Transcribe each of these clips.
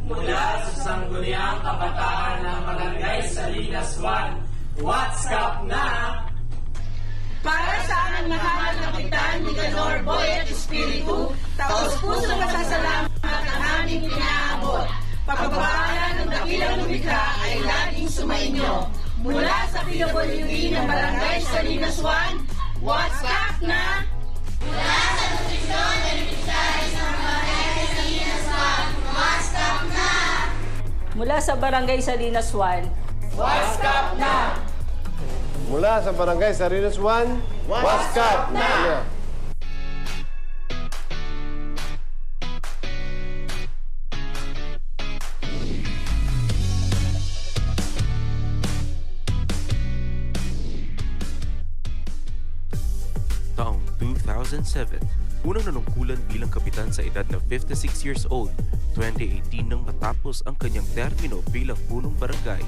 mula sa Sangguniang Kabataan ng Barangay Salinas 1, WhatsApp na! Para sa aming mahal na kapitan ni Ganor Boy at Espiritu, taos-pusong pasasalamat ang aming pinaabot. Pagpapaalan ng dakilang lumikha ay laging sumainyo. Mula sa PWD ng Barangay Salinas 1, WhatsApp na! Mula sa nutrisyon at nutritionist ng Barangay Salinas 1, WhatsApp na! Mula sa Barangay Salinas 1, WhatsApp na! Mula sa Barangay Salinas 1, WhatsApp na! Taong 2007, unang nanungkulan bilang kapitan sa edad na 56 years old, 2018 nang matapos ang kanyang termino bilang punong barangay.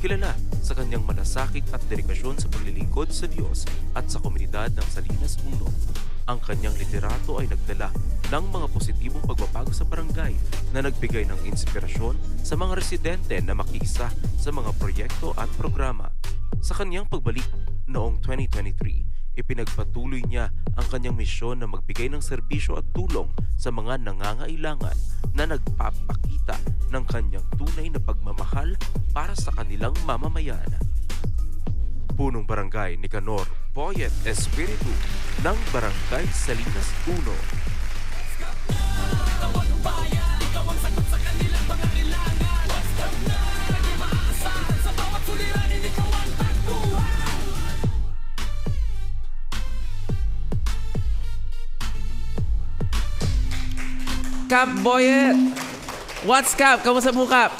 Kilala sa kanyang malasakit at dedikasyon sa paglilingkod sa Diyos at sa komunidad ng Salinas 1. Ang kanyang liderato ay nagdala ng mga positibong pagbabago sa barangay na nagbigay ng inspirasyon sa mga residente na makiisa sa mga proyekto at programa. Sa kanyang pagbalik noong 2023, ipinagpatuloy niya ang kanyang misyon na magbigay ng serbisyo at tulong sa mga nangangailangan na nagpapakita ng kanyang tunay na pagmamahal para sa kanilang mamamayan. Punong Barangay ni Ganor Boy at Espiritu ng Barangay Salinas 1. Kap Boyet! What's Kap? Kamusta po, Kap?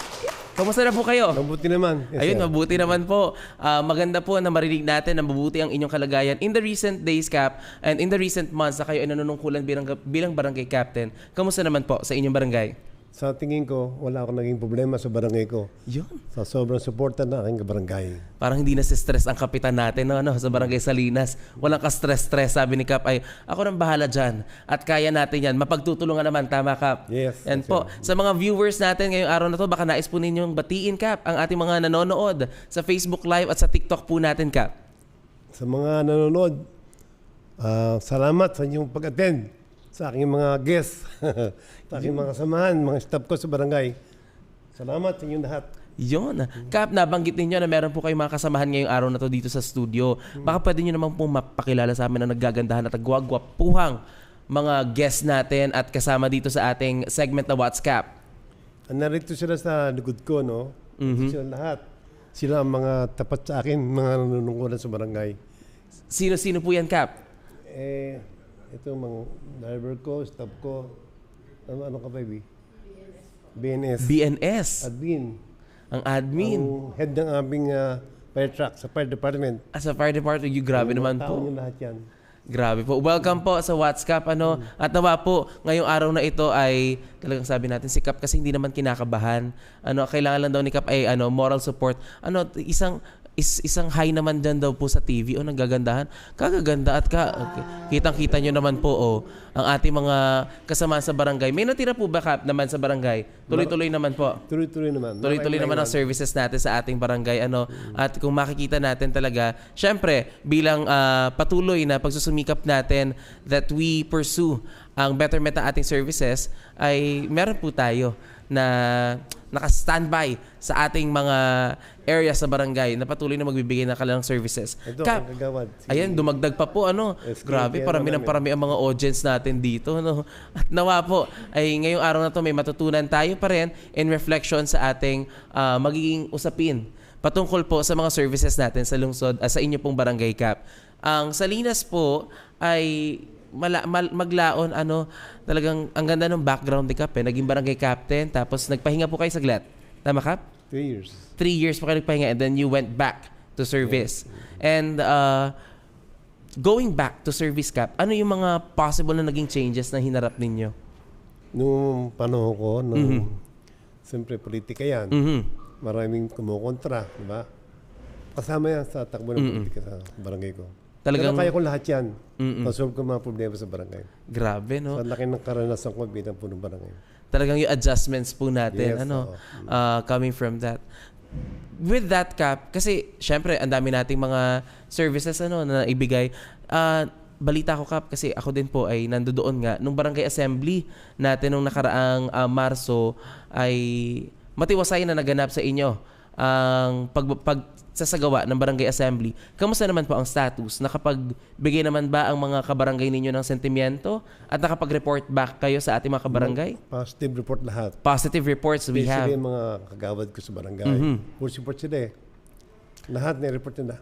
Kamusta na po kayo? Mabuti naman. Yes, Ayun, sir. mabuti naman po. Maganda po na marinig natin na mabuti ang inyong kalagayan in the recent days, Kap, and in the recent months na kayo ay nanunungkulan bilang barangay captain. Kamusta naman po sa inyong barangay? Sa tingin ko, wala akong naging problema sa barangay ko. Yun. Sa sobrang suporta na aking barangay. Parang hindi na stress ang kapitan natin sa barangay Salinas. Walang ka-stress-stress. Sabi ni Kap ay, ako nang bahala dyan. At kaya natin yan. Mapagtutulungan naman. Tama, Kap? Yes. Yan po. Sa mga viewers natin ngayong araw na to, baka nais po ninyong batiin, Kap, ang ating mga nanonood sa Facebook Live at sa TikTok po natin, Kap. Sa mga nanonood, salamat sa inyong pag-attend sa aking mga guests, sa aking mga kasamahan, mga staff ko sa barangay. Salamat sa inyong lahat. Yun. Kap, nabanggit ninyo na meron po kayong mga kasamahan ngayong araw na to dito sa studio. Baka pwede nyo naman po mapakilala sa amin na naggagandahan at nagwagwapuhang mga guests natin at kasama dito sa ating segment na What's Kap. Narito sila sa likod ko, no? Sila lahat. Sila ang mga tapat sa akin, mga nanunungkulan sa barangay. Sino-sino po yan, Kap? Ito mga driver ko, staff ko. Ano ka, baby? BNS. BNS. Admin. Ang admin. Ang head ng aming fire truck sa fire department. Sa fire department, grabe naman po. Taon yung lahat yan. Grabe po. Welcome po sa What's Kap. At nawa po, ngayong araw na ito ay talagang sabi natin si Kap kasi hindi naman kinakabahan. Kailangan lang daw ni Kap ay moral support. Isang high naman dyan daw po sa TV. Nagagandahan. Kagaganda at kitang-kita nyo naman po ang ating mga kasama sa barangay. May natira po ba, Kap, naman sa barangay? Tuloy-tuloy naman po. Tuloy-tuloy naman. Tuloy-tuloy naman ang services natin sa ating barangay. At kung makikita natin talaga, syempre, bilang patuloy na pagsusumikap natin that we pursue ang betterment ng ating services, ay meron po tayo na naka-standby sa ating mga areas sa barangay na patuloy na magbibigay ng kanilang services. Ito, Kap, ang kagawad. ayan, dumagdag pa po. Grabe, parami ng parami ang mga audience natin dito. At nawa po, ay ngayong araw na to may matutunan tayo pa rin in reflection sa ating magiging usapin patungkol po sa mga services natin sa lungsod, sa inyo pong barangay, Kap. Ang Salinas po ay maglaon, talagang ang ganda ng background ni Kap. Naging barangay captain, tapos nagpahinga po kayo saglit. Tama, Kap? 3 years. 3 years po kayo nagpahinga and then you went back to service. And going back to service, Kap, ano yung mga possible na naging changes na hinarap ninyo? Noong panahon ko, siyempre politika yan. Maraming kumukontra, di ba? Kasama yan sa takbo ng politika sa barangay ko. Talagang, Pero kaya ko lahat yan. Masolve ko mga problema sa barangay. grabe, no? Sa laki ng karanasan ko bilang punong barangay. Talagang yung adjustments po natin, Yes, coming from that. With that, Cap, kasi syempre, ang dami nating mga services na ibigay. Balita ko, Cap, kasi ako din po ay nandoon nga. Nung barangay assembly natin nung nakaraang Marso ay matiwasay na naganap sa inyo ang pagsasagawa ng barangay assembly. Kamusta naman po ang status? Nakapagbigay naman ba ang mga kabarangay ninyo ng sentimiento at nakapag-report back kayo sa ating mga kabarangay? Positive report lahat. Positive reports we have. Especially yung mga kagawad ko sa barangay. Full support sila eh. Lahat na-report nila.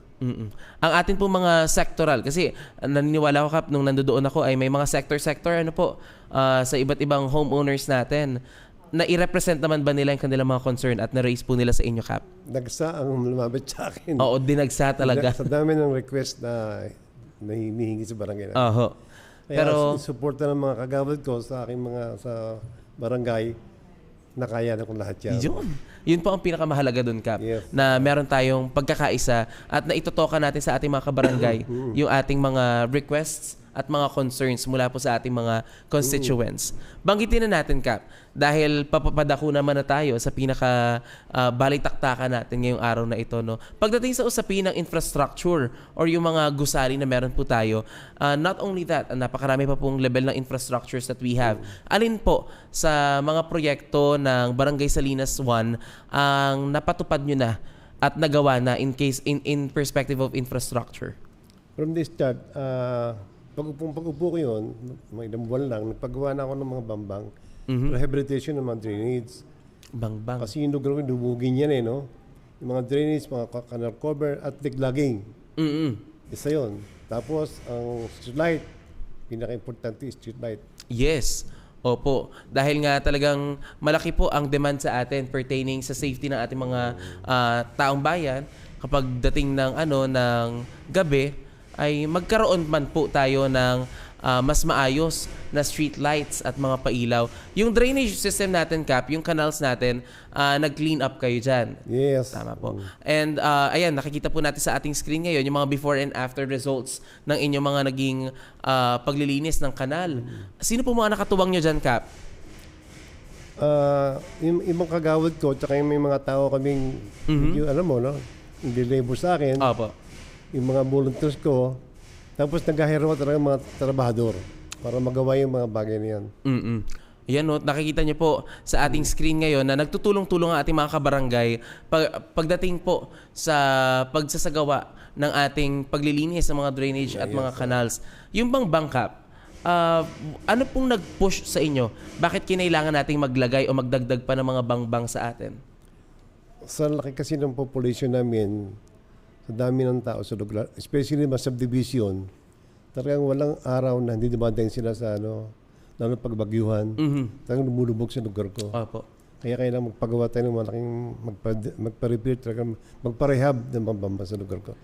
Ang atin po mga sectoral, kasi naniniwala ko, Kap, nung nandoon ako ay may mga sector sa iba't ibang homeowners natin. Na i-represent naman ba nila yung kanilang mga concern at na-raise po nila sa inyo, Kap? Nagsa ang lumabit sa akin. Oo, dinagsa talaga. Sa dami ng request na hinihingi sa barangay. Oho. Kaya Pero, suporta ng mga kagawad ko sa aking sa barangay, nakaya na kong lahat yan. yun po ang pinakamahalaga dun, Kap. Yes. Na meron tayong pagkakaisa at naitotoka natin sa ating mga kabarangay yung ating mga requests at mga concerns mula po sa ating mga constituents. Banggitin na natin, Kap, dahil papapadako naman na tayo sa pinaka balitaktakan natin ngayong araw na ito. No? Pagdating sa usapin ng infrastructure or yung mga gusali na meron po tayo, not only that, napakarami pa pong level ng infrastructures that we have. Alin po sa mga proyekto ng Barangay Salinas 1 ang napatupad nyo na at nagawa na in perspective of infrastructure? From this start, pag-upo ko yun, mga ilang buwan lang, nagpagawa na ako ng mga bambang, rehabilitation ng mga drainage. Bang. Kasi yung lugar ko, dubugin yan no? Yung mga drainage, mga canal cover, at diglagging. Isa yun. Tapos, ang street light, pinaka-importante is street light. Yes. Opo. Dahil nga talagang malaki po ang demand sa atin pertaining sa safety ng ating mga taong bayan kapag dating ng ng gabi ay magkaroon man po tayo ng mas maayos na street lights at mga pailaw. Yung drainage system natin, Cap, yung canals natin, nag-clean up kayo dyan. Yes. Tama po. And ayan, nakikita po natin sa ating screen ngayon yung mga before and after results ng inyong mga naging paglilinis ng kanal. Sino po mga nakatuwang nyo dyan, Cap? Yung ibang kagawad ko, tsaka yung may mga tao kaming, yung, alam mo, no? Hindi labor sa akin. Opo. Yung mga volunteers ko, tapos nag-hire ako talaga mga trabahador para magawa yung mga bagay na yan. Yan, no? Nakikita niyo po sa ating screen ngayon na nagtutulong-tulong ang ating mga kabarangay pagdating po sa pagsasagawa ng ating paglilinis ng mga drainage at mga canals. Yung bang bangkap, ano pong nag-push sa inyo? Bakit kinailangan nating maglagay o magdagdag pa ng mga bangbang sa atin? Sa laki kasi ng population namin, sa dami ng tao sa lugar, especially mga subdivision, talagang walang araw na hindi dumadang sila sa lalo pagbagyuhan. Talagang lumulubog sa lugar ko. Opo. Kaya kailangan magpagawa tayo ng malaking magpa-repair, talagang magpa-rehab ng pambamba sa lugar ko.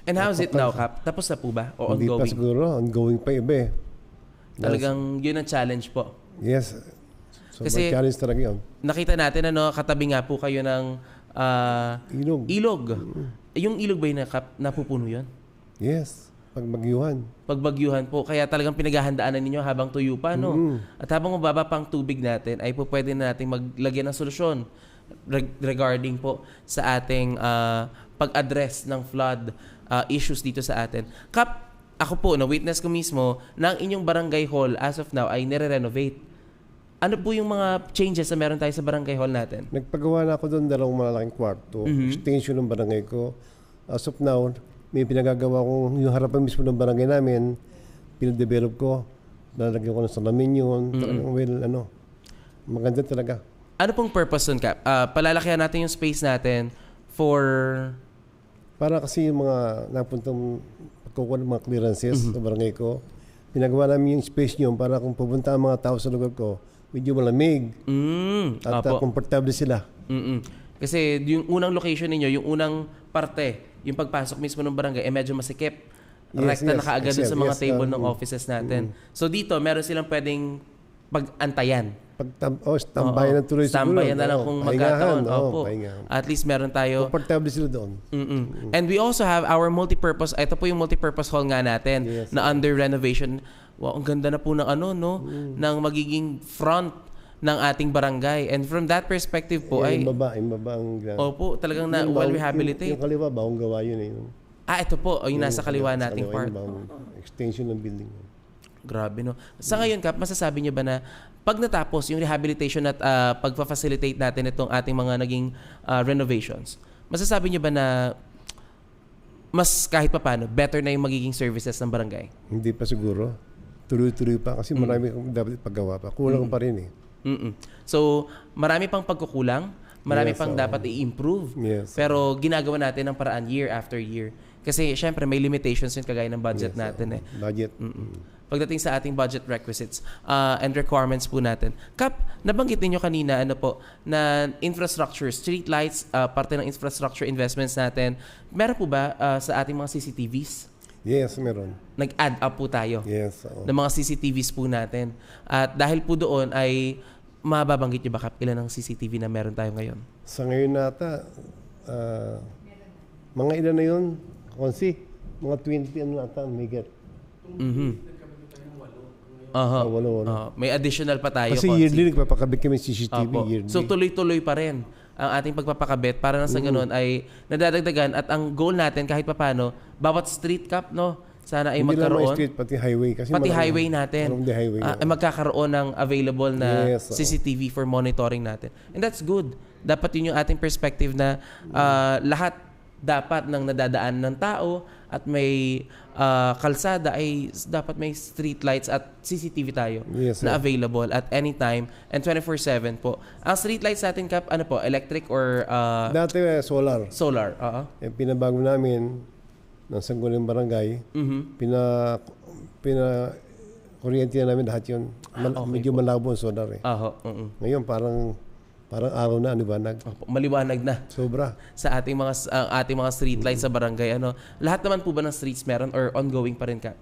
And how's it now, Cap? Tapos na po ba? O Hindi ongoing? pa siguro, ongoing pa iba eh. Talagang yun ang challenge po. Yes. So Kasi- may challenge talaga yun. Nakita natin katabi nga po kayo ng Ilog. Yung ilog ba yung napupuno yun? Yes. Pagbagyuhan. Pagbagyuhan po. Kaya talagang pinaghahandaan ninyo habang tuyo pa, no? At habang mababa pang tubig natin, ay po pwede na natin maglagyan ng solusyon regarding po sa ating pag-address ng flood issues dito sa atin. Kap, ako po, na-witness ko mismo na ang inyong barangay hall as of now ay nire-renovate. Ano po yung mga changes na meron tayo sa barangay hall natin? Nagpagawa na ako doon dalawang malalaking kwarto. Extension ng barangay ko. As of now, may pinagagawa kong yung harapan mismo ng barangay namin, pinadevelop ko. Lalagyan ko ng salamin yun. Talagang maganda talaga. Ano pong purpose nun, Cap? Palalakihan natin yung space natin for... Para kasi yung mga napuntang pagkukuha ng mga clearances sa barangay ko, pinagawa namin yung space nyo para kung pupunta ang mga tao sa lugar ko, medyo malamig at komportable sila. Kasi yung unang location ninyo, yung unang parte, yung pagpasok mismo ng barangay, medyo masikip. Rekta na kaagad dun sa mga table ng offices natin. So dito, meron silang pwedeng pag-antayan Standby na tuloy siguro. Standby na lang kung magkataon. Opo. Pahingahan. At least meron tayo. Komportable sila doon. And we also have our multipurpose. Ito po yung multipurpose hall nga natin Yes, na under renovation. Wow, ang ganda na po ng ng magiging front ng ating barangay. And from that perspective po ay Yung baba ang opo, talagang na Yung well yung rehabilitate. kaliwa, bagong gawa yun eh. Ito po, yung nasa kaliwa Sa nating kaliwa, part. yung bagong extension ng building. Grabe, no? Sa ngayon, Kap, masasabi niyo ba na pag natapos yung rehabilitation at pagpa-facilitate natin itong ating mga naging renovations, masasabi niyo ba na mas kahit papaano, better na yung magiging services ng barangay? Hindi pa siguro. Tuloy-tuloy pa kasi marami kang dapat paggawa pa. Kulang pa rin eh. So, marami pang pagkukulang, marami Yes, pang dapat i-improve. Yes. Pero ginagawa natin ng paraan year after year. Kasi syempre may limitations yun kagaya ng budget natin eh. Budget. Pagdating sa ating budget requisites and requirements po natin. Kap, nabanggit ninyo kanina na infrastructure, street lights, parte ng infrastructure investments natin. Meron po ba sa ating mga CCTVs? Yes, meron. Nag-add up po tayo Yes. Oo. ng mga CCTVs po natin. At dahil po doon ay mababanggit nyo ba, Kap, ilan ang CCTV na meron tayo ngayon? Sa ngayon nata, mga ilan na yun? Konsi, mga 20 ano nata, may get. Walo. May additional pa tayo. Kasi Konsi. yearly nagpapakabit kami CCTV Opo. yearly. So tuloy-tuloy pa rin ang ating pagpapakabit para na sa ganun ay nadadagdagan at ang goal natin kahit papano, bawat street, Kap, no? Sana ay Hindi lang magkaroon. mga street, pati highway. Kasi Pati marami- highway natin. marami din highway. Ay magkakaroon ng available na Yes, oo. CCTV for monitoring natin. And that's good. Dapat yun yung ating perspective na lahat dapat ng nadadaan ng tao at may kalsada ay dapat may street lights at CCTV tayo Yes, na sir. available at any time and 24/7 po. Ang street lights natin, Kap, ano po, electric or Dati solar. solar? Pinabago namin ng Sangguniang Barangay. Kuryente na namin lahat yun. Medyo malabo ang solar eh. Ngayon parang araw na, liwanag. Maliwanag na Sobra. sa ating mga street lights sa barangay. Lahat naman po ba ng streets meron or ongoing pa rin, Kap?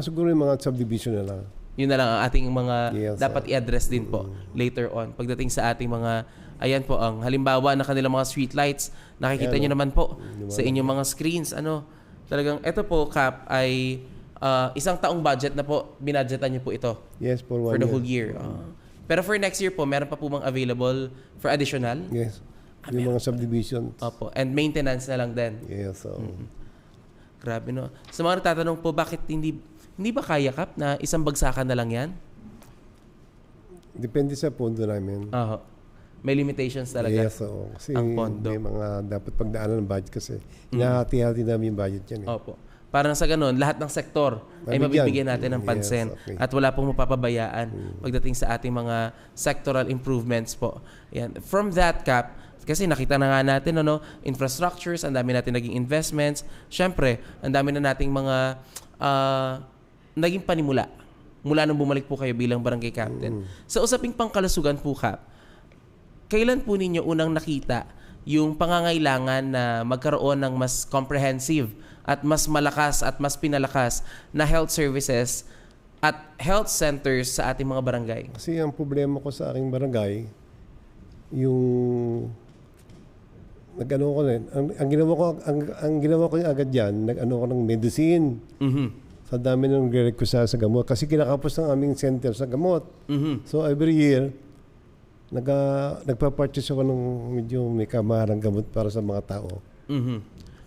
Siguro yung mga subdivision na lang. Yun na lang ang ating mga Yes, dapat i-address din po later on. Pagdating sa ating mga, ayan po, ang halimbawa na kanilang mga street lights, nakikita nyo naman po sa inyong mga screens. Talagang, ito po, Kap, ay isang taong budget na po, binadgetan nyo po ito Yes, for for the one whole year. year. Pero for next year po, meron pa po bang available for additional? Yes. Yung mga subdivision. Opo. And maintenance na lang din. Yes. So. Grabe, no? Sa mga natatanong po, bakit hindi ba kaya, Kap, na isang bagsakan na lang yan? Depende sa pondo namin. May limitations talaga. Yes, oo. Kasi ang pondo. may mga dapat pagdaanan ng budget kasi. Hinahati-hati namin yung budget yan eh. Opo. Para sa ganun, lahat ng sektor ay mabibigyan natin ng pansin. Yes, okay. At wala pong mapapabayaan pagdating sa ating mga sectoral improvements po. Yan. From that, Kap, kasi nakita na nga natin, infrastructures, ang dami natin naging investments. Siyempre, ang dami na nating mga naging panimula mula nung bumalik po kayo bilang barangay captain. Sa usaping pangkalusugan po, Kap, kailan po ninyo unang nakita yung pangangailangan na magkaroon ng mas comprehensive at mas malakas at mas pinalakas na health services at health centers sa ating mga barangay? Kasi ang problema ko sa aking barangay, yung ang ginawa ko agad diyan, nag-ano ko ng medicine. Sa dami ng nagre-request sa gamot kasi kinakapos ng aming center sa gamot. So every year nagpa-purchase ako ng medyo may kamarang gamot para sa mga tao.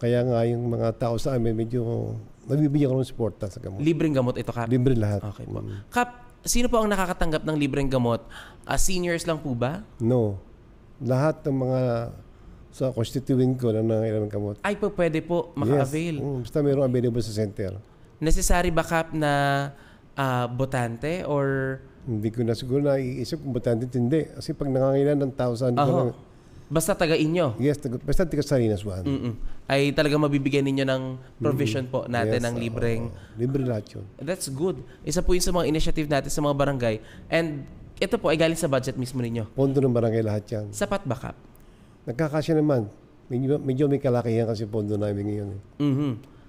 Kaya nga yung mga tao sa amin medyo nabibigyan ko ng suporta sa gamot. Libreng gamot ito, Kap? Libre lahat. Okay po. Kap, sino po ang nakakatanggap ng libreng gamot? Seniors lang po ba? No. Lahat ng mga sa constituent ko na nangailangan ng gamot. Ay po, pwede po maka-avail. Yes. Basta mayroong available sa center. Necessary ba, Kap, na botante or... Hindi ko na siguro naiisip kung botante hindi. Kasi pag nangangailangan ng tao sa basta taga inyo? Yes, basta tiga Salinas 1. Ay talaga mabibigyan ninyo ng provision po natin ng libreng... libre lahat yun. That's good. Isa po yun sa mga initiative natin sa mga barangay. And ito po ay galing sa budget mismo ninyo. Pondo ng barangay lahat yan. Sapat ba, Kap? Nagkakasya naman. Medyo may kalakihan kasi pondo namin ngayon.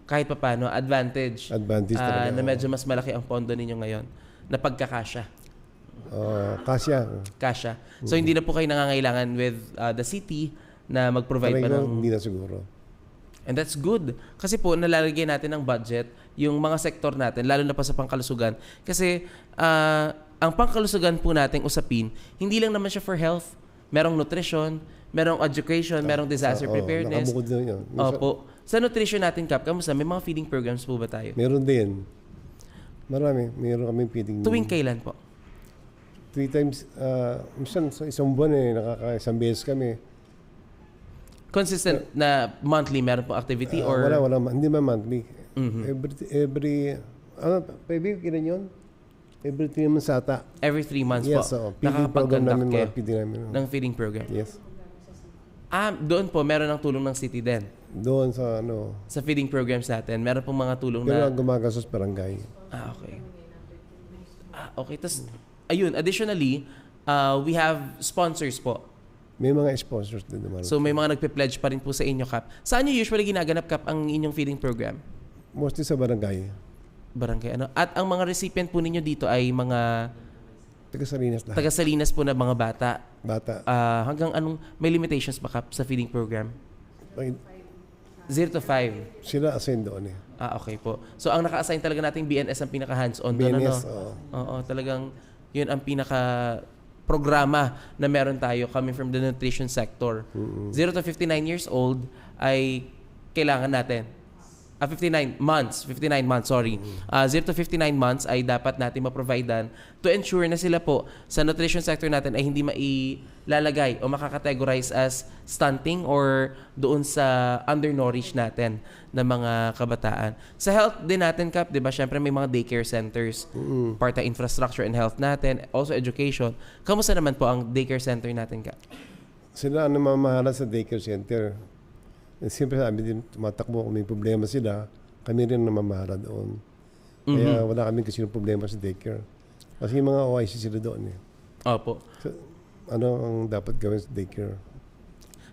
Kahit pa paano, advantage. Advantage talaga. Na medyo mas malaki ang pondo ninyo ngayon na pagkakasya. Kasya. Kasya. So hindi na po kayo nangangailangan with the city na mag-provide pa Talagang ng... hindi na siguro. And that's good. Kasi po, nalalagay natin ng budget yung mga sektor natin, lalo na pa sa pangkalusugan. Kasi ang pangkalusugan po nating usapin, hindi lang naman siya for health. Merong nutrition, merong education, merong disaster preparedness. Nakabukod na yun. Opo. Sa nutrition natin, Kap, kamusta? May mga feeding programs po ba tayo? Meron din. Marami. Meron kami feeding. Tuwing kailan po? 3 times, minsan sa isang buwan nakaka-isang beses kami. Consistent na monthly meron po activity or... Wala. Hindi man monthly. Every, pwede kailan yun? Every 3 months ata. Every 3 months Yes, po. feeding program Nakakapag-conduct namin, kayo mga feeding namin. ng feeding program. Yes. Doon po, meron ng tulong ng city din. Doon sa Sa feeding programs natin, meron pong mga tulong pero na... gumagastos barangay. Okay. Okay. Tapos, ayun, additionally, we have sponsors po. May mga sponsors din naman. So, may mga nagpe-pledge pa rin po sa inyo, Kap. Saan nyo usually ginaganap, Kap, ang inyong feeding program? Mostly sa barangay. Barangay, ano? At ang mga recipient po ninyo dito ay mga Taga-Salinas lahat. taga-Salinas po na mga bata. Bata. Hanggang anong, may limitations ba, Kap, sa feeding program? 0 to 5. Sila assign doon eh. Okay po. So, ang naka-assign talaga nating BNS ang pinaka-hands-on doon, ano? BNS, Oo, talagang yun ang pinaka-programa na meron tayo coming from the nutrition sector. 0 to 59 years old ay kailangan natin. 59 months, sorry. 0 to 59 months ay dapat natin ma-providean to ensure na sila po sa nutrition sector natin ay hindi mailalagay o makakategorize as stunting or doon sa undernourished natin na mga kabataan. Sa health din natin, Kap, di ba? Siyempre may mga daycare centers, part ng infrastructure and health natin, also education. Kamusta naman po ang daycare center natin, Kap? Sila ang namamahala sa daycare center. Siyempre sabi din, tumatakbo kung may problema sila, kami rin namamahala doon. Kaya wala kami kasi problema sa daycare. Kasi yung mga OIC sila doon eh. Opo. So, ano ang dapat gawin sa daycare?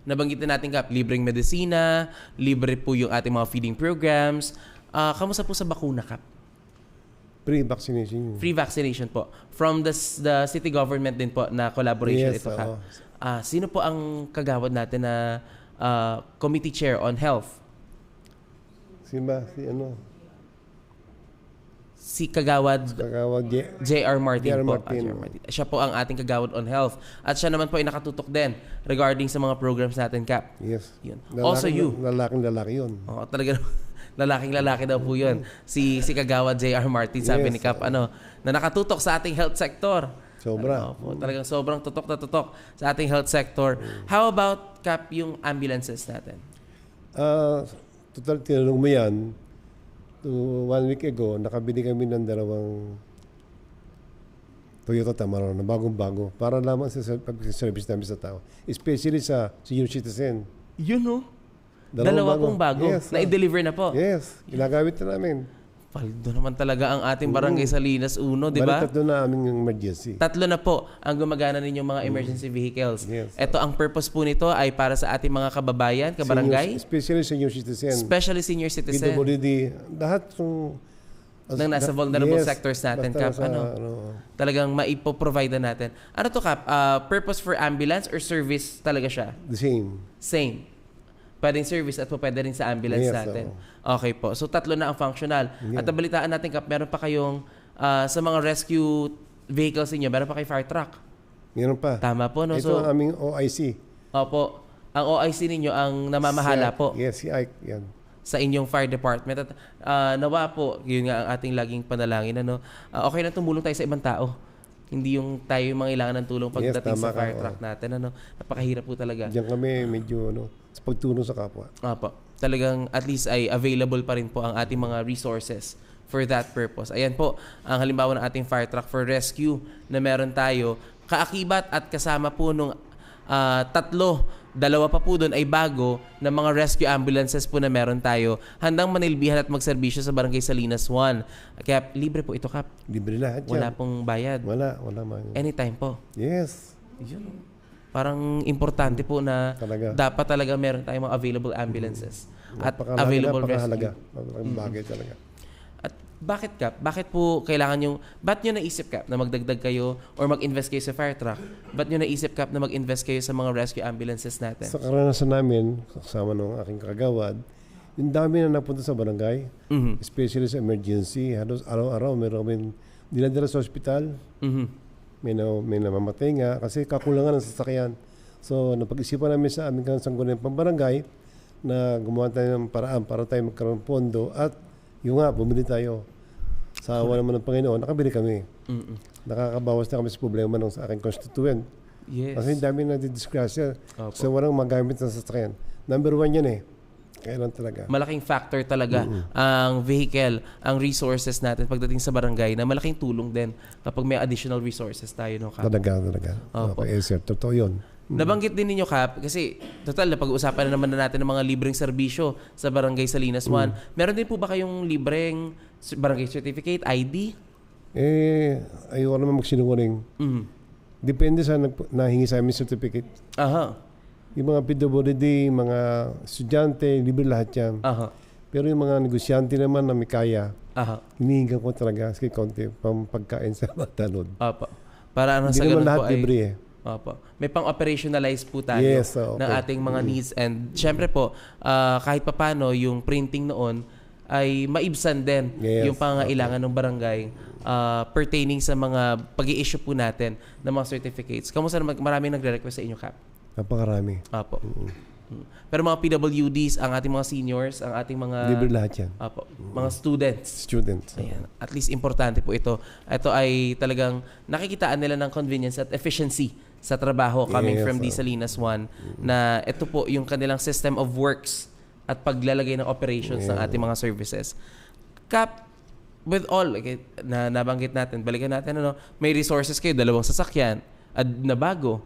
Nabanggit na natin, Kap, libreng medisina, libre po yung ating mga feeding programs. Kamusta po sa bakuna, Kap? Pre-vaccination. Free vaccination po. From the city government din po na collaboration Yes, ito, Kap. oo. Sino po ang kagawad natin na committee chair on health? Si Kagawad Kagawad J.R. Martin J.R. po. Martin. J.R. Martin. Siya po ang ating kagawad on health. At siya naman po ay nakatutok din regarding sa mga programs natin, Kap. Yes. Yun. Also you. Lalaking-lalaki yun. Oo, talaga lalaking-lalaki daw po yun. Si Kagawad J.R. Martin, sabi Yes, ni Kap, na nakatutok sa ating health sector. Sobra. Talagang sobrang tutok na tutok sa ating health sector. How about, Kap, yung ambulances natin? Total, tinanong mo yan. 1 week ago, nakabili kami ng 2 Toyota Tamaro na bagong-bago para lamang sa pag-service namin sa tao. Especially sa senior citizen. Yun, no? Dalawa pong bago. Yes, Na-deliver na po. Yes, ginagamit na namin. Paldo naman talaga ang ating barangay Salinas 1, di ba? Bali, 3 na aming emergency. 3 na po ang gumagana ninyong mga emergency vehicles. Yes. Ito, ang purpose po nito ay para sa ating mga kababayan, kabarangay, Especially senior citizen. especially senior citizen, PWD, lahat yung... nang nasa vulnerable sectors natin, basta Kap. nasa, Talagang maipo-provide na natin. Ano to, Kap? Purpose for ambulance or service talaga siya? the same. Same. Pwedeng service at po pwede rin sa ambulance Yes, natin. Okay po. So, 3 na ang functional. Yeah. At nabalitaan natin, Kap, meron pa kayong sa mga rescue vehicles niyo, meron pa kayo fire truck. Meron pa. Tama po, no? Ito ang aming OIC. Opo. Ang OIC ninyo ang namamahala po Yes, si Ike. Yan. sa inyong fire department. At nawa po, yun nga ang ating laging panalangin. Okay na tumulong tayo sa ibang tao. Hindi yung tayo yung mangailangan ng tulong pagdating sa fire truck natin. Napakahirap po talaga. Diyan kami medyo sa pagtulong sa kapwa. Opo. Talagang at least ay available pa rin po ang ating mga resources for that purpose. Ayan po, ang halimbawa ng ating fire truck for rescue na meron tayo. Kaakibat at kasama po nung 3, 2 pa po doon ay bago na mga rescue ambulances po na meron tayo. Handang manilbihan at magserbisyo sa Barangay Salinas 1. Kaya libre po ito, Kap. Libre lahat yan. Wala pong bayad. Wala man. Anytime po. Yes. Yun. Parang importante po na Talaga. dapat talaga meron tayong mga available ambulances at Napakahalaga, available napakahalaga. rescue. Napakahalaga bagay talaga. At Bakit, Kap? Bakit po kailangan yung... Ba't nyo naisip, Kap, na magdagdag kayo or mag-invest kayo sa fire truck? Ba't nyo naisip, Kap, na mag-invest kayo sa mga rescue ambulances natin? Sa karanasan namin, kasama ng aking kagawad, yung dami na napunta sa barangay, especially sa emergency. Halos araw-araw meron dinadala sa ospital. May namamatay nga kasi kakulangan ng sasakyan. So, napag-isipan namin sa aming sangguniang pambarangay na gumawa tayo ng paraan para tayo magkaroon ng pondo at yung nga, bumili tayo. Sa awa naman ng Panginoon, nakabili kami. Nakakabawas na kami sa problema ng sa aking constituent. Yes. Kasi dami na didisgrasya. So, walang magamit ng sasakyan. Number 1 yan eh. Kailan talaga. Malaking factor talaga ang vehicle, ang resources natin pagdating sa barangay na malaking tulong din kapag may additional resources tayo. No, Kap? Talaga. Opo. Okay, sir. Totoo yun. Nabanggit din ninyo, Kap, kasi total, napag-uusapan na naman natin ng mga libreng serbisyo sa Barangay Salinas 1. Meron din po ba kayong libreng barangay certificate, ID? Ayoko naman magsinungaling. Depende sa nahingi sa amin certificate. Aha. Yung mga PWD, mga estudyante, libre lahat yan. Aha. Pero yung mga negosyante naman na may kaya, Aha. hinihingan ko talaga kasi konti pang pagkain sa mga tanod. Apa. Para ano Hindi sa naman ganun lahat po ay... libre eh. Opo. May pang-operationalize po tayo Yes, okay. ng ating mga needs. And syempre po, kahit papano, yung printing noon ay maibsan din yung pangangailangan ng barangay pertaining sa mga pag-i-issue po natin ng mga certificates. Kamusta naman maraming nagre-request sa inyo, Kap? Napakarami. Opo. Pero mga PWDs, ang ating mga seniors, ang ating mga... Libre lahat yan. Opo. Mga students. Students. Ayan. At least importante po ito. Ito ay talagang nakikitaan nila ng convenience at efficiency sa trabaho coming from the Salinas 1 na ito po yung kanilang system of works at paglalagay ng operations ng ating mga services. Kap, with all, okay, na nabanggit natin, balikan natin, may resources kayo, 2 sasakyan na bago,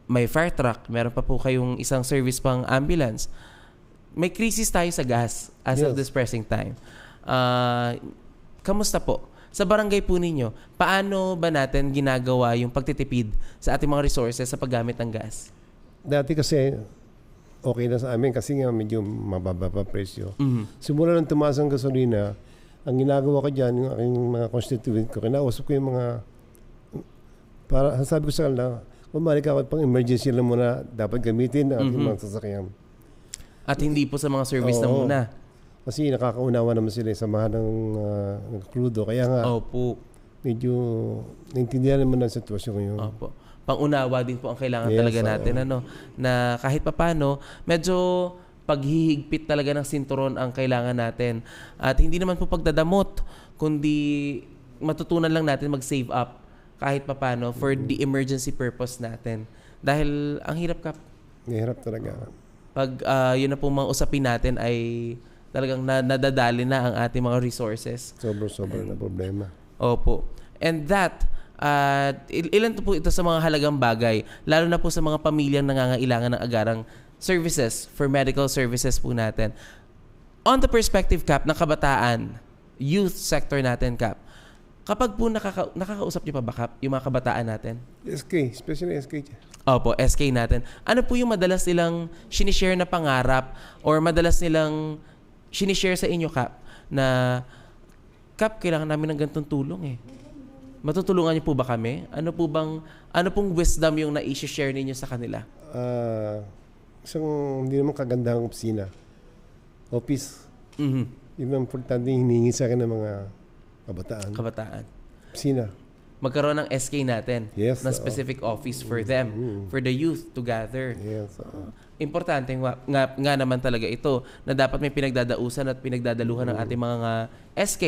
may fire truck, meron pa po kayong isang service pang ambulance. May crisis tayo sa gas as of this pressing time. Kamusta po? Sa barangay po ninyo, paano ba natin ginagawa yung pagtitipid sa ating mga resources sa paggamit ng gas? Dati kasi, okay na sa amin kasi nga medyo mababa pa presyo. Simula nang tumaas ang gasolina, ang ginagawa ko dyan, yung aking mga constituent ko, kinausap ko yung mga, para sabi ko sa kanila, kumari ka pang emergency lang muna dapat gamitin ang ating mga sasakyan. At hindi po sa mga service na muna. Kasi nakakaunawa naman sila sa mahal ng krudo. Kaya nga, medyo naintindihan naman ang sitwasyon ngayon. Opo. Pangunawa din po ang kailangan talaga natin. Na kahit papano, medyo paghihigpit talaga ng sinturon ang kailangan natin. At hindi naman po pagdadamot, kundi matutunan lang natin mag-save up kahit papano for the emergency purpose natin. Dahil ang hirap, Kap. Hirap talaga. Pag yun na po mga usapin natin ay talagang nadadali na ang ating mga resources. Sobra na problema. Opo. And that, ilan po ito sa mga halagang bagay, lalo na po sa mga pamilyang nangangailangan ng agarang services for medical services po natin. On the perspective, Kap, ng kabataan, youth sector natin, Kap, kapag po nakakausap niyo pa ba, Kap, yung mga kabataan natin? SK, especially SK. Opo, SK natin. Ano po yung madalas nilang sinishare na pangarap or madalas nilang sinishare sa inyo, Kap, na Kap, kailangan namin ng ganitong tulong eh. Matutulungan niyo po ba kami? Ano pong wisdom yung na-i-share ninyo sa kanila? Isang hindi naman kagandang opisina. Office. Yun ang importante hinihingi sa akin ng mga kabataan. Opisina. Magkaroon ng SK natin Yes, na specific office for them, for the youth to gather. Yes. Importante nga naman talaga ito na dapat may pinagdadausan at pinagdadaluhan ng ating mga SK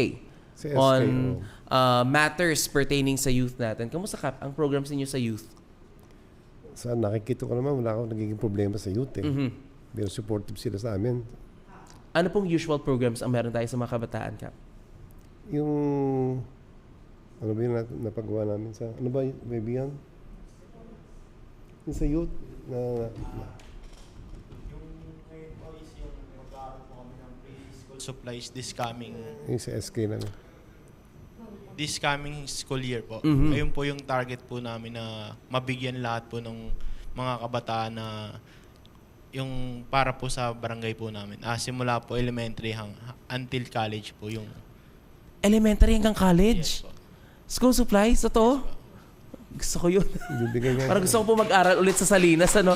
on matters pertaining sa youth natin. Kamusta, Kap, ang programs niyo sa youth? Nakikita ko naman, wala akong nagiging problema sa youth eh. Pero supportive sila sa amin. Ano pong usual programs ang meron tayo sa mga kabataan, Kap? Yung ano ba yung napagawa namin sa ano ba maybe yan? Yung sa youth na yung ngayon po is yung mag-aaral po kami ng pre-school supplies this coming yung sa SK na school year po. Ayun po yung target po namin na mabigyan lahat po ng mga kabataan na yung para po sa barangay po namin. Simula po elementary until college po yung elementary hanggang college. Yes po. School supplies, totoo? Gusto ko yun. Bibigyan niya. Parang gusto ko po mag-aral ulit sa Salinas, ano?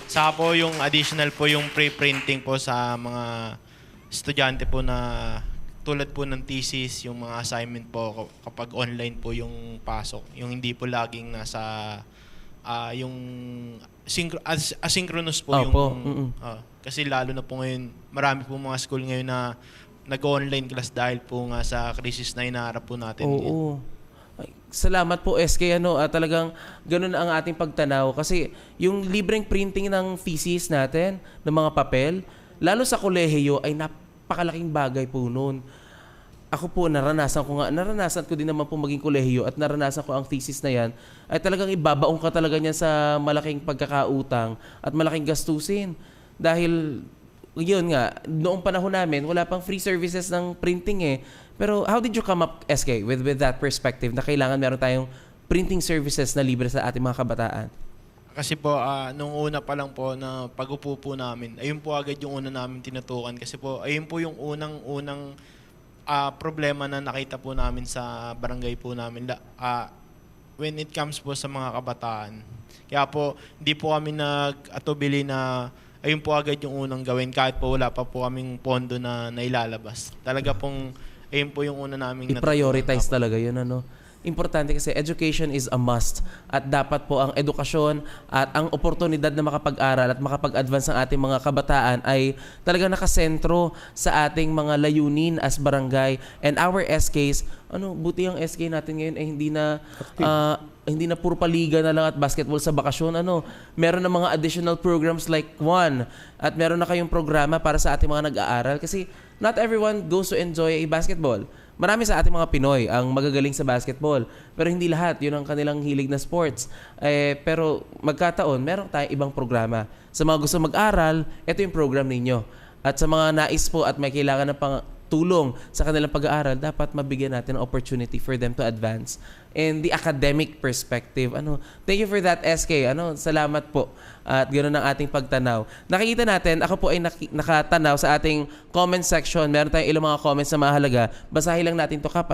Saka po yung additional po yung pre-printing po sa mga estudyante po na tulad po ng thesis, yung mga assignment po kapag online po yung pasok. Yung hindi po laging nasa yung asynchronous po yung Opo. kasi lalo na po ngayon marami po mga school ngayon na nag-online class dahil po nga sa crisis na inaharap po natin. Oo. Ay, salamat po SK, talagang ganun ang ating pagtanaw kasi yung libreng printing ng thesis natin, ng mga papel, lalo sa kolehiyo ay napakalaking bagay po noon. Ako po naranasan ko din naman po maging kolehiyo at naranasan ko ang thesis na yan ay talagang ibabaong ka talaga niyan sa malaking pagkakautang at malaking gastusin dahil yun nga, noong panahon namin, wala pang free services ng printing eh. Pero how did you come up, SK, with that perspective na kailangan meron tayong printing services na libre sa ating mga kabataan? Kasi po, nung una pa lang po na pag-upo po namin, ayun po agad yung una namin tinutukan. Kasi po, ayun po yung unang problema na nakita po namin sa barangay po namin when it comes po sa mga kabataan. Kaya po, hindi po kami nag-atubili na ayun po agad yung unang gawin kahit po wala pa po kaming pondo na nailalabas. Talaga pong ayun po yung una naming i-prioritize talaga yun, ano? Importante kasi education is a must at dapat po ang edukasyon at ang oportunidad na makapag-aral at makapag-advance ang ating mga kabataan ay talagang nakasentro sa ating mga layunin as barangay and our SKs. Buti ang SK natin ngayon ay hindi na puro paliga na lang at basketball sa bakasyon. Meron na mga additional programs like One at meron na kayong programa para sa ating mga nag-aaral kasi not everyone goes to enjoy a basketball. Marami sa ating mga Pinoy ang magagaling sa basketball. Pero hindi lahat. Yun ang kanilang hilig na sports. Pero magkataon, meron tayong ibang programa. Sa mga gusto mag-aral, ito yung program ninyo. At sa mga nais po at may kailangan ng tulong sa kanilang pag-aaral, dapat mabigyan natin ng opportunity for them to advance. And the academic perspective. Thank you for that, SK. Salamat po. At ganoon ang ating pagtanaw. Nakikita natin, ako po ay nakatanaw sa ating comment section. Meron tayong ilang mga comments na mahalaga. Basahin lang natin to, Kap.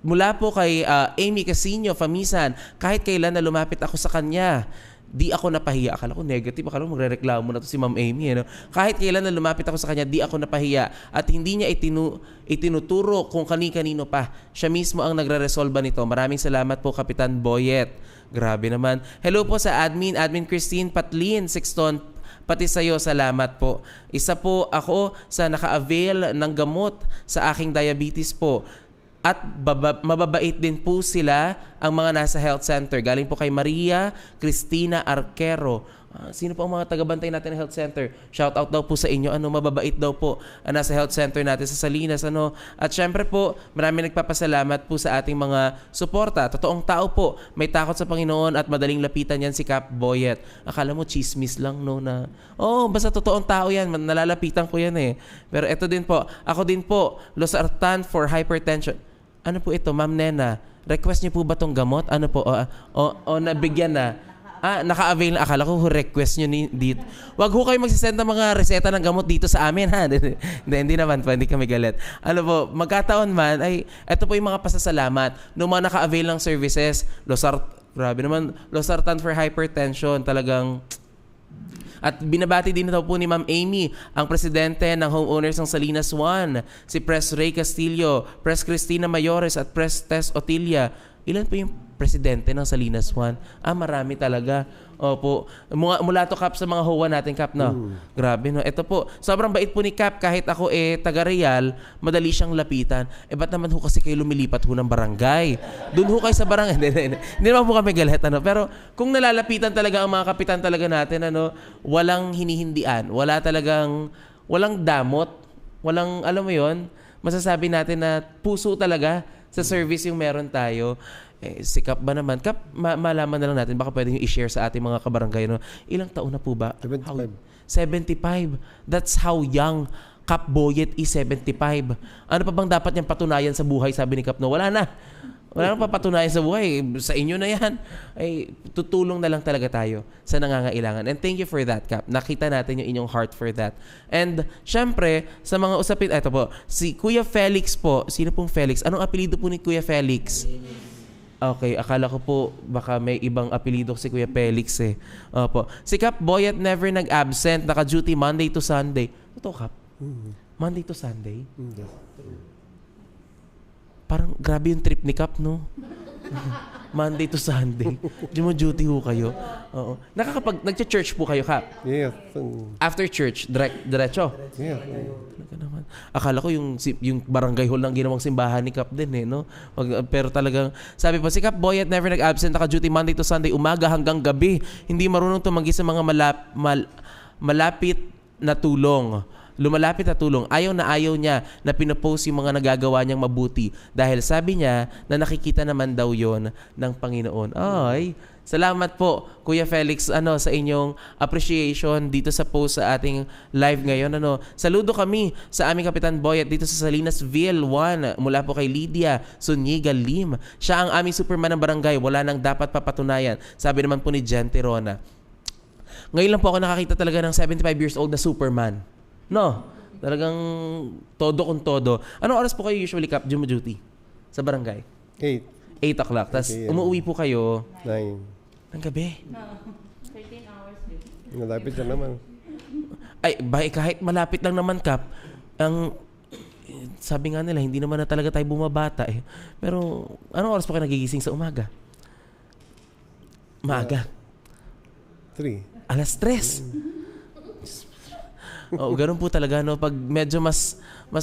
Mula po kay Amy Casino, Famisan, kahit kailan na lumapit ako sa kanya, di ako napahiya. Akala ko negative. Akala ko magre-reklamo na to si Ma'am Amy. Kahit kailan na lumapit ako sa kanya, di ako napahiya. At hindi niya itinuturo kung kani-kanino pa. Siya mismo ang nagre-resolba nito. Maraming salamat po, Kapitan Boyet. Grabe naman. Hello po sa Admin Christine Patlin, Sexton. Pati sa'yo, salamat po. Isa po ako sa naka-avail ng gamot sa aking diabetes po. At mababait din po sila ang mga nasa health center. Galing po kay Maria Cristina Arquero. Sino po ang mga tagabantay natin ng health center? Shout out daw po sa inyo. Mababait daw po ang nasa health center natin sa Salinas. At syempre po, marami nagpapasalamat po sa ating mga suporta. Totoong tao po, may takot sa Panginoon at madaling lapitan yan si Cap Boyet. Akala mo chismis lang, na basta totoong tao yan. Nalalapitan ko yan eh. Pero ito din po, ako din po, losartan for hypertension. Ano po ito, Ma'am Nena? Request niyo po ba tong gamot? Ano po? Nabigyan na. Naka-avail na. Akala ko request niyo dito. Wag ho kayo magsisend ng mga reseta ng gamot dito sa amin, ha? Hindi naman po, hindi kami galit. Magkataon man, ay ito po yung mga pasasalamat ng mga naka-avail ng services. Grabe naman, losartan for hypertension. Talagang... At binabati din ito po ni Ma'am Amy, ang presidente ng homeowners ng Salinas 1, si Pres Ray Castillo, Pres Cristina Mayores at Pres Tess Otilia. Ilan po yung presidente ng Salinas 1? Marami talaga. Opo. Mula to, Kap, sa mga HOA natin, Kap, Grabe, Ito po, sobrang bait po ni Kap. Kahit ako taga-Real, madali siyang lapitan. Ba't naman ho kasi kayo lumilipat ho ng barangay? Doon ho kayo sa barangay. Hindi naman po kami galit, Pero kung nalalapitan talaga ang mga kapitan talaga natin, walang hinihindian. Walang damot. Walang, alam mo yon, masasabi natin na puso talaga sa service yung meron tayo. Si Kap ba naman? Kap, malaman na lang natin, baka pwede yung i-share sa ating mga kabarangay. Ilang taon na po ba? 75. That's how young Kap Boyet is, 75. Ano pa bang dapat niyang patunayan sa buhay, sabi ni Kap? Wala na. Wala nang papatunayan sa buhay. Sa inyo na yan. Ay, tutulong na lang talaga tayo sa nangangailangan. And thank you for that, Kap. Nakita natin yung inyong heart for that. And, syempre, sa mga usapin, ito po, si Kuya Felix po. Sino pong Felix? Anong apelido po ni Kuya Felix? Okay, akala ko po baka may ibang apelido si Kuya Felix eh. Opo. Si Kap Boyet never nag-absent. Naka-duty Monday to Sunday. Ito, Kap? Monday to Sunday? Parang grabe yung trip ni Kap, no? Monday to Sunday. Duty ho kayo. Oo. Nagcha-church po kayo, Kap? Yes. After church, diretso? Yes. Talaga naman. Akala ko yung barangay hall lang ginawang simbahan ni Kap din, eh, no? Pero talagang, sabi po, si Kap Boyet never nag-absent, naka-duty Monday to Sunday, umaga hanggang gabi. Hindi marunong tumanggi sa mga malapit na tulong. Lumalapit na tulong. Ayaw niya na pinopost yung mga nagagawa niyang mabuti dahil sabi niya na nakikita naman daw yon ng Panginoon. Ay, salamat po Kuya Felix sa inyong appreciation dito sa post sa ating live ngayon. Saludo kami sa aming Kapitan Boyet dito sa Salinasville 1 mula po kay Lydia Zuniga Lim. Siya ang aming Superman ng barangay. Wala nang dapat papatunayan. Sabi naman po ni Gente Rona. Ngayon lang po ako nakakita talaga ng 75 years old na Superman. No, talagang todo kung todo. Anong oras po kayo usually, Kap, duty sa barangay? 8. 8 o'clock. Tapos umuwi po kayo 9. ng gabi. 13 hours din. Malapit na naman. Ay, kahit malapit lang naman, Kap, sabi nga nila, hindi naman na talaga tayo bumabata eh. Pero, anong oras po kayo nagigising sa umaga? Maaga. 3. Alas 3. Oo, ganun po talaga, no? Pag medyo mas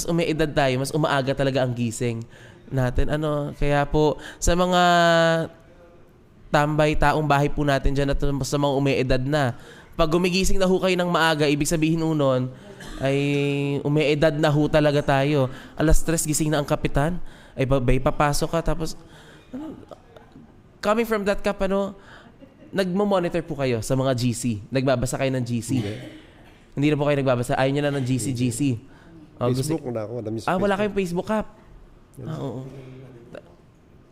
umiedad tayo, mas umaaga talaga ang gising natin. Kaya po, sa mga tambay, taong bahay po natin dyan at sa mga umiedad na, pag gumigising na ho kayo ng maaga, ibig sabihin nun, ay umiedad na ho talaga tayo. Alas 3, gising na ang kapitan. Ay, papasok ka, tapos, coming from that, Kap, nagmo-monitor po kayo sa mga GC. Nagbabasa kayo ng GC. Hindi na po kayo nagbabasa. Ayaw nyo na ng GC. Facebook na ako. Wala kayong Facebook, Kap. Oo.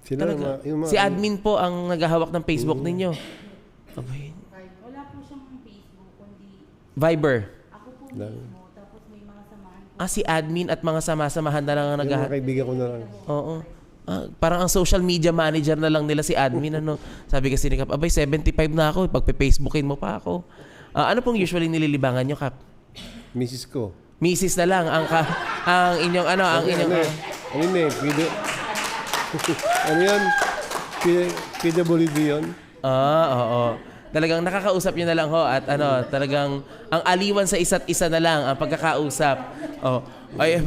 Sila, Mm. Si admin po ang naghahawak ng Facebook ninyo. Okay. Wala po siyang Facebook, kundi Viber. ako po mismo, tapos may mga samahan po. Si admin at mga sama-samahan na lang ang Yung mga kaibigan ko na lang. Oo. Parang ang social media manager na lang nila si admin. Sabi kasi ni Kap, 75 na ako. Pagpe-Facebookin mo pa ako. Ano pong usually nililibangan nyo, Kap? Mrs. ko. Mrs. na lang ang inyong ang inyong Ano yan? PWD yun? Oo. Talagang nakakausap nyo na lang ho at talagang ang aliwan sa isa't isa na lang ang pagkakausap. Ay,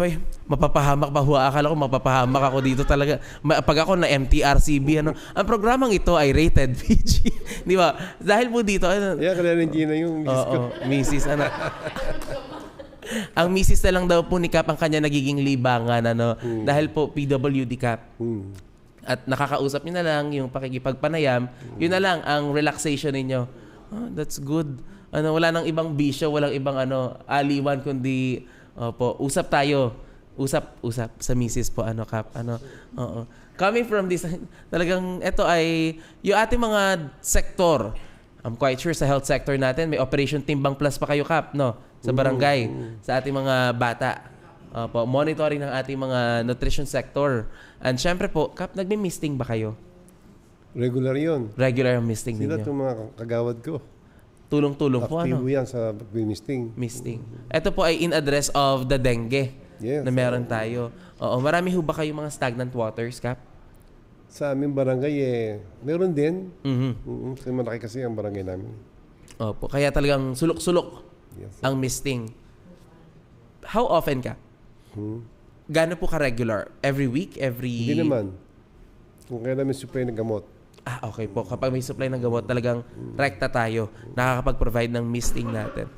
mapapahamak ba ho? Akala ko mapapahamak ako dito talaga. Pag ako na MTRCB, ang programang ito ay rated PG. Di ba? Dahil po dito, Kaya rin Gina yung Mrs. ko. Mrs. Ang Mrs. na lang daw po ni Kap ang kanya nagiging libangan, dahil po PWD Kap. At nakakausap niyo na lang yung pakikipagpanayam, yun na lang ang relaxation ninyo. That's good. Wala nang ibang bisyo, walang ibang aliwan, kundi usap tayo. Usap sa misis po, Kap. Oo. Coming from this, talagang ito ay yung ating mga sektor. I'm quite sure sa health sector natin, may Operation Timbang Plus pa kayo, Kap, no? Sa barangay, sa ating mga bata. Monitoring ng ating mga nutrition sector. And syempre po, Kap, nagmi-misting ba kayo? Regular yun. Regular ang misting Sila ninyo? itong mga kagawad ko. Tulong-tulong po, Aktibo yan sa misting. Misting. Ito po ay in address of the dengue Yes. na meron tayo. Oo, marami ho ba kayong mga stagnant waters, Kap? Sa aming barangay, meron din. Mhm. Kasi malaki kasi ang barangay namin. Opo, kaya talagang sulok-sulok Yes. ang misting. How often ka? Gaano po ka-regular? Every week? Hindi naman. Kung kailan may supply ng gamot. Okay po. Kapag may supply ng gamot, talagang rekta tayo. Nakakapag-provide ng misting natin.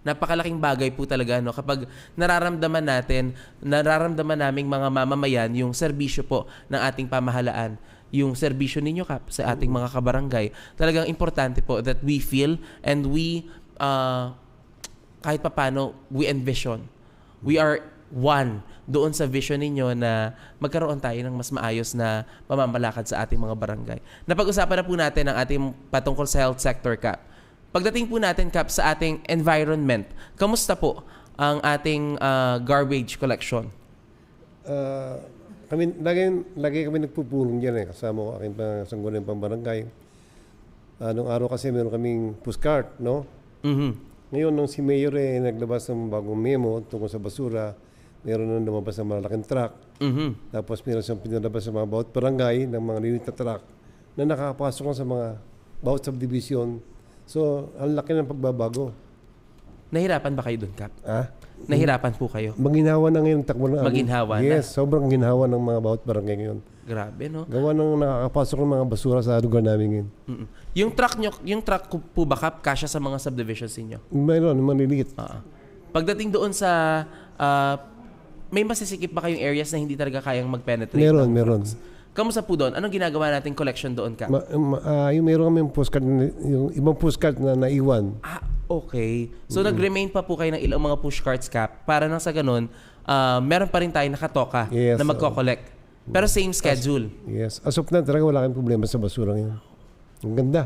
Napakalaking bagay po talaga kapag nararamdaman naming mga mamamayan yung serbisyo po ng ating pamahalaan, yung serbisyo ninyo, Kap, sa ating mga kabarangay. Talagang importante po that we feel and we kahit papano we envision. We are doon sa vision ninyo na magkaroon tayo ng mas maayos na pamamalakad sa ating mga barangay. Napag-usapan na po natin ang ating patungkol sa health sector, Kap. Pagdating po natin, Kap, sa ating environment, kamusta po ang ating garbage collection? Lagi kami nagpupulong dyan kasama ko aking sanggunan pambarangay. Nung araw kasi meron kaming pushcart, no? Ngayon, nung si Mayor naglabas ng bagong memo tungkol sa basura, meron nung lumabas ng malaking truck. Tapos meron siyang pinalabas sa mga bawat barangay ng mga unit na truck na nakakapasok sa mga bawat subdivision. So, ang laki ng pagbabago. Nahirapan ba kayo doon, Kap? Nahirapan po kayo? Maginhawa na ngayon takbo na. Maginhawa na? Yes, sobrang ginhawa ng mga bawat barangay ngayon. Grabe, no? Gawa ng nakakapasok ng mga basura sa lugar namin ngayon. Yung truck po ba, Kap, kasya sa mga subdivisions ninyo? Mayroon, maliliit. Pagdating doon sa may masisikip ba kayong areas na hindi talaga kayang mag-penetrate? Meron. Kamusta po doon? Anong ginagawa nating collection doon, Kap? Yung meron kami yung postcard, yung ibang postcard na naiwan. Okay. So, nag-remain pa po kayo ng ilang mga pushcarts, Kap, para nang sa ganun, meron pa rin tayo nakatoka na magko-collect. Pero same schedule. Yes. As of now, talaga wala kayong problema sa basura ngayon. Ang ganda.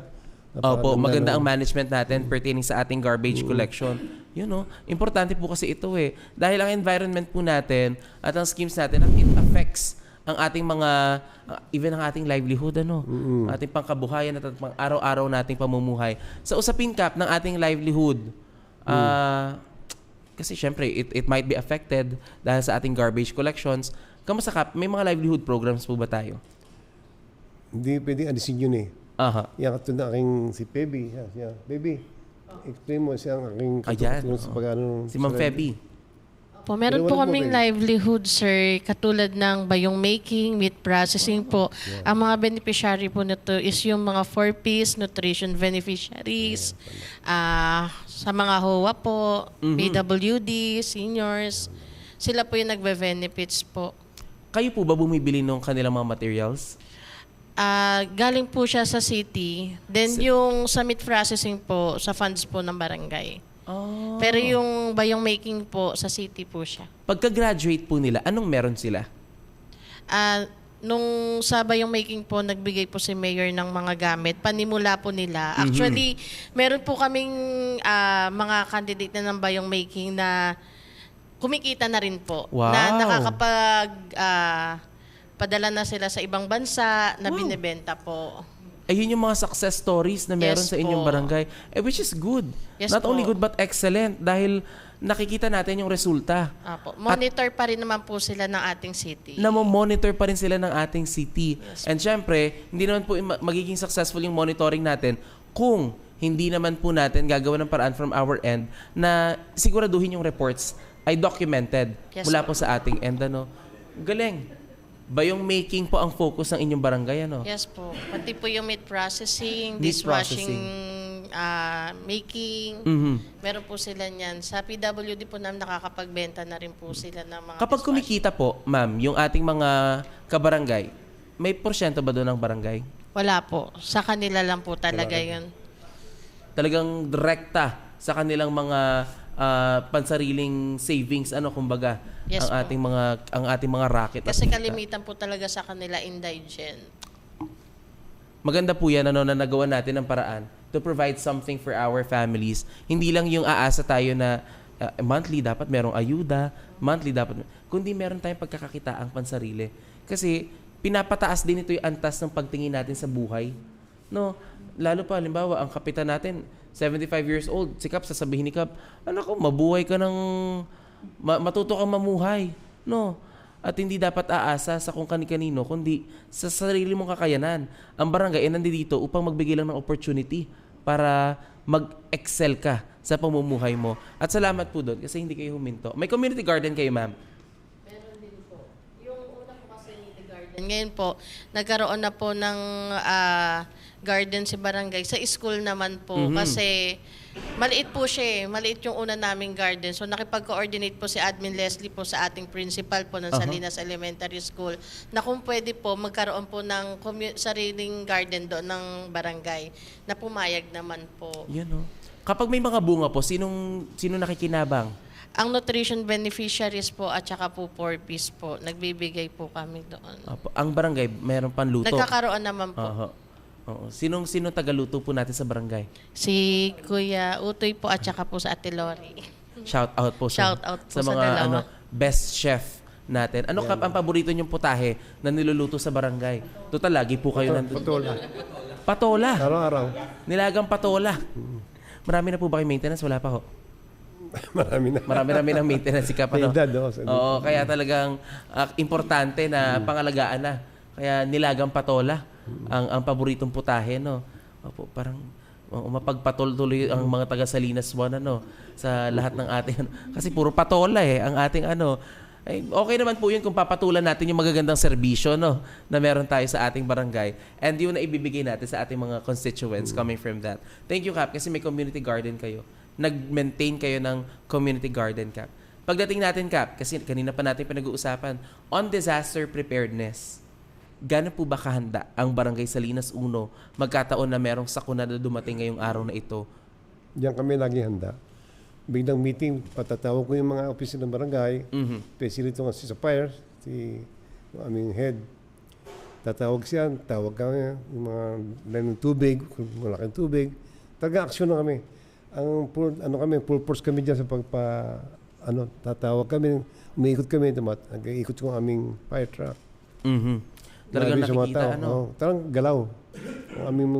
Opo, maganda ang management natin pertaining sa ating garbage collection. You know, importante po kasi ito Dahil ang environment po natin at ang schemes natin, it affects ang ating mga, even ang ating livelihood, ating pangkabuhayan at pang araw-araw nating pamumuhay. Sa usapin, Kap, ng ating livelihood, kasi syempre, it might be affected dahil sa ating garbage collections. Kamusta, Kap? May mga livelihood programs po ba tayo? Hindi pwedeng alisin yun Yan katulad na aking si Pebi. Pebi, explain mo siya ang aking katulad sa pag-ano. Si Ma'am Feby. Po, meron po kaming livelihood, sir, katulad ng bayong making, meat processing po. Ang mga beneficiary po nito is yung mga 4Ps nutrition beneficiaries, sa mga HOA po, PWD, seniors. Sila po yung nagbe-benefits po. Kayo po ba bumibili ng kanilang mga materials? Galing po siya sa city. Then yung sa meat processing po, sa funds po ng barangay. Pero yung bayong making po, sa city po siya. Pagka-graduate po nila, anong meron sila? Nung sa bayong making po, nagbigay po si Mayor ng mga gamit. Panimula po nila. Actually, meron po kaming mga candidate na ng bayong making na kumikita na rin po. Wow. Na nakakapag padala na sila sa ibang bansa na binibenta po. Ayun yung mga success stories na meron sa inyong barangay. Which is good. Not only good but excellent dahil nakikita natin yung resulta. Monitor pa rin naman po sila ng ating city. Monitor pa rin sila ng ating city. And syempre, hindi naman po magiging successful yung monitoring natin kung hindi naman po natin gagawa ng paraan from our end na siguraduhin yung reports ay documented mula po sa ating end. Galing. Bayong making po ang focus ng inyong barangay, Yes po. Pati po yung meat processing, dishwashing, making. Meron po sila niyan. Sa PWD po namin nakakapagbenta na rin po sila ng mga Kapag kumikita po, ma'am, yung ating mga kabarangay, may porsyento ba doon ng barangay? Wala po. Sa kanila lang po talaga yun. Talagang direkta sa kanilang mga pansariling savings, kumbaga, Yes ang ating mga racket. Kasi kalimitan po talaga sa kanila indigent. Maganda po yan na nagawa natin ng paraan to provide something for our families. Hindi lang yung aasa tayo na monthly dapat merong ayuda, kundi meron tayong pagkakakitaang pansarili. Kasi pinapataas din ito yung antas ng pagtingin natin sa buhay. Lalo pa, halimbawa, ang kapitan natin, 75 years old, si Kap, sasabihin ni Kap, mabuhay ka matuto kang mamuhay. At hindi dapat aasa sa kung kani-kanino, kundi sa sarili mong kakayanan. Ang barangay ay nandito upang magbigay lang ng opportunity para mag-excel ka sa pamumuhay mo. At salamat po doon kasi hindi kayo huminto. May community garden kayo, ma'am? Meron din po. Yung una po kasi community garden. Ngayon po, nagkaroon na po ng garden si barangay. Sa school naman po. Kasi maliit po siya Maliit yung una naming garden. So nakipag-coordinate po si Admin Leslie po sa ating principal po ng Salinas Elementary School na kung pwede po magkaroon po ng sariling garden doon ng barangay na pumayag naman po. Kapag may mga bunga po, sino nakikinabang? Ang nutrition beneficiaries po at saka po 4-piece po, nagbibigay po kami doon. Opo. Ang barangay, meron pang luto. Nagkakaroon naman po. Oho. Oo. Sino tagaluto po natin sa barangay? Si Kuya Utoy po at saka po sa Ate Lori. Shout out po Shout out po sa sa mga dalawa. best chef natin. Ano Kap ang paborito niyong putahe na niluluto sa barangay? Total lagi po kayo nandun. Patola. Patola. Araw-araw. Nilagang patola. Marami na po ba kayo maintenance? Wala pa ho. Marami na. Marami ng maintenance si Kap. Sa Ano? edad, oh, sa edad. Oo, kaya talagang importante na pangalagaan na. Kaya nilagang patola ang paboritong putahe, no. Opo, parang mapagpatuloy ang mga taga Salinas 1 sa lahat ng ating kasi puro patola ang ating Ay, okay naman po yun kung papatulan natin yung magagandang serbisyo na meron tayo sa ating barangay. And yun na ibibigay natin sa ating mga constituents coming from that. Thank you, Kap, kasi may community garden kayo. Nag-maintain kayo ng community garden, Kap. Pagdating natin, Kap, kasi kanina pa natin pinag-uusapan, on disaster preparedness, gaano po ba kahanda ang Barangay Salinas 1 magkataon na merong sakuna na dumating ngayong araw na ito? Diyan kami lagi handa. Biglang meeting, patatawag ko yung mga opisina ng barangay, especially ito nga si sa fire, si yung aming head. Tatawag siya, tawag kami, yung mga line ng tubig, kung malaking tubig. Taga-aksyon na kami. Full force kami dyan sa tatawag kami, umiikot kami, nag-iikot yung aming fire truck. Talagang Grabe sa mga nakikita, tao. Talagang galaw. Ang aming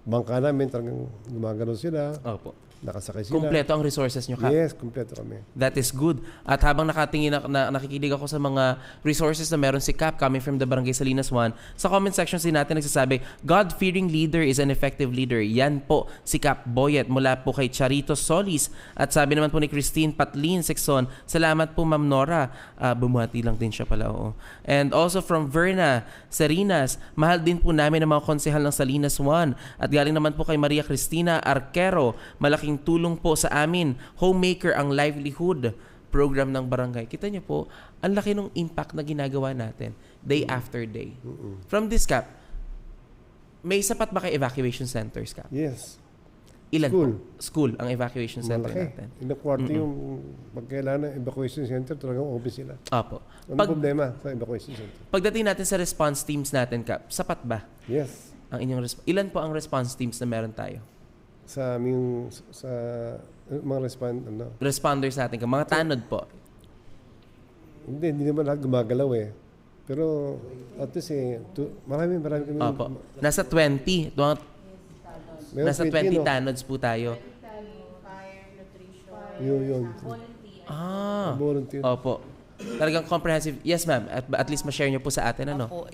bangka namin, talagang gumagano sila. Opo. Nakasakay sila. Kumpleto ang resources nyo, Kap. Yes, kumpleto kami. That is good. At habang nakatingin nakikinig ako sa mga resources na meron si Kap coming from the Barangay Salinas 1, sa comment section din natin nagsasabi, God-fearing leader is an effective leader. Yan po si Kap Boyet mula po kay Charito Solis. At sabi naman po ni Christine Patlin Sexon, salamat po Ma'am Nora. Bumuhati lang din siya pala. Oo. And also from Verna Serinas, mahal din po namin ang mga konsehal ng Salinas 1. At galing naman po kay Maria Cristina Arquero, malaking tulong po sa amin. Homemaker ang livelihood program ng barangay. Kita niyo po, ang laki ng impact na ginagawa natin day after day. From this, Kap, may sapat ba kay evacuation centers, Kap? Yes. Ilan School. po? School ang evacuation center Malaki. natin. Inakwarto yung pagkailangan ng evacuation center, talagang open sila. Opo. Ano problema sa evacuation center? Pagdating natin sa response teams natin, Kap, sapat ba Yes. ang inyong ilan po ang response teams na meron tayo? Sa aming, sa mga Responders natin, Kap. Mga tanod po. Hindi naman lahat gumagalaw Pero, at least marami kami. Opo. Nasa 20. Nasa 20 no? tanods po tayo. Yun. Volunteer. Opo. Talagang comprehensive. Yes, ma'am. At least ma-share niyo po sa atin, ano? Opo.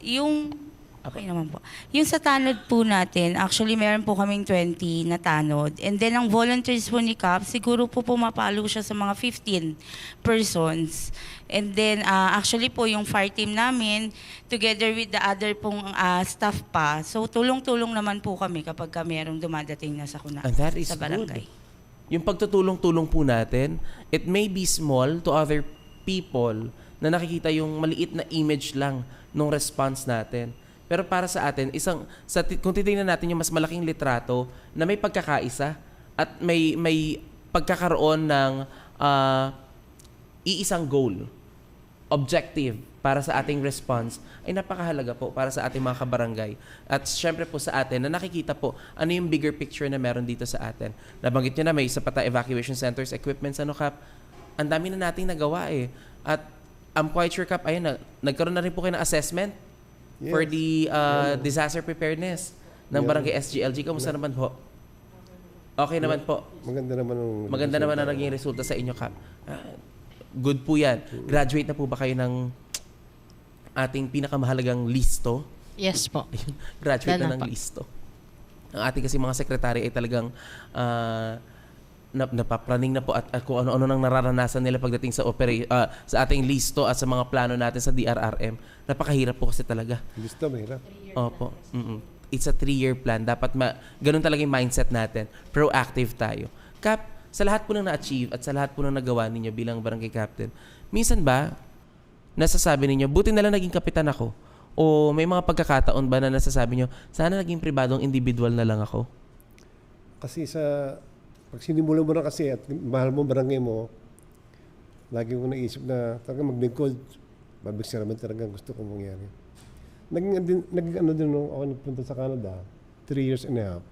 Okay naman po. Yung sa tanod po natin, actually meron po kaming 20 na tanod. And then ang volunteers po ni Kap, siguro po pumapalo siya sa mga 15 persons. And then actually po yung fire team namin, together with the other pong staff pa. So tulong-tulong naman po kami kapag merong dumadating na sakuna And that is sa barangay. Good. Yung pagtutulong-tulong po natin, it may be small to other people na nakikita yung maliit na image lang ng response natin. Pero para sa atin, kung titingnan natin yung mas malaking litrato na may pagkakaisa at may pagkakaroon ng iisang goal, objective para sa ating response, ay napakahalaga po para sa ating mga kabarangay. At syempre po sa atin na nakikita po ano yung bigger picture na meron dito sa atin. Nabanggit nyo na may isa pa tayo evacuation centers, equipments, Kap. Ang dami na nating nagawa At I'm quite sure, Kap, ayun nagkaroon na rin po kayo ng assessment. Yes. For the disaster preparedness ng Barangay SGLG. Kamusta naman po? Okay naman po. Maganda naman ang naging resulta sa inyo, Kap. Good po yan. Graduate na po ba kayo ng ating pinakamahalagang listo? Yes po. Graduate na ng listo. Ang ating kasi mga sekretary ay talagang napapraning na po at kung ano-ano nang nararanasan nila pagdating sa sa ating listo at sa mga plano natin sa DRRM. Napakahirap po kasi talaga. Listo, mahirap. Opo. It's a 3-year plan. Dapat ganun talaga yung mindset natin. Proactive tayo. Kap, sa lahat po nang na-achieve at sa lahat po nang nagawa ninyo bilang barangay captain, minsan ba nasasabi ninyo, buti na lang naging kapitan ako? O may mga pagkakataon ba na nasasabi nyo, sana naging pribadong individual na lang ako? Kasi pag sinimula mo na kasi at mahal mo barangay mo, lagi ko naisip na talagang maglingkod. Babigsiraman talagang gusto kong mangyari. Ano din nung ako nagpunta sa Canada, 3 years and a half.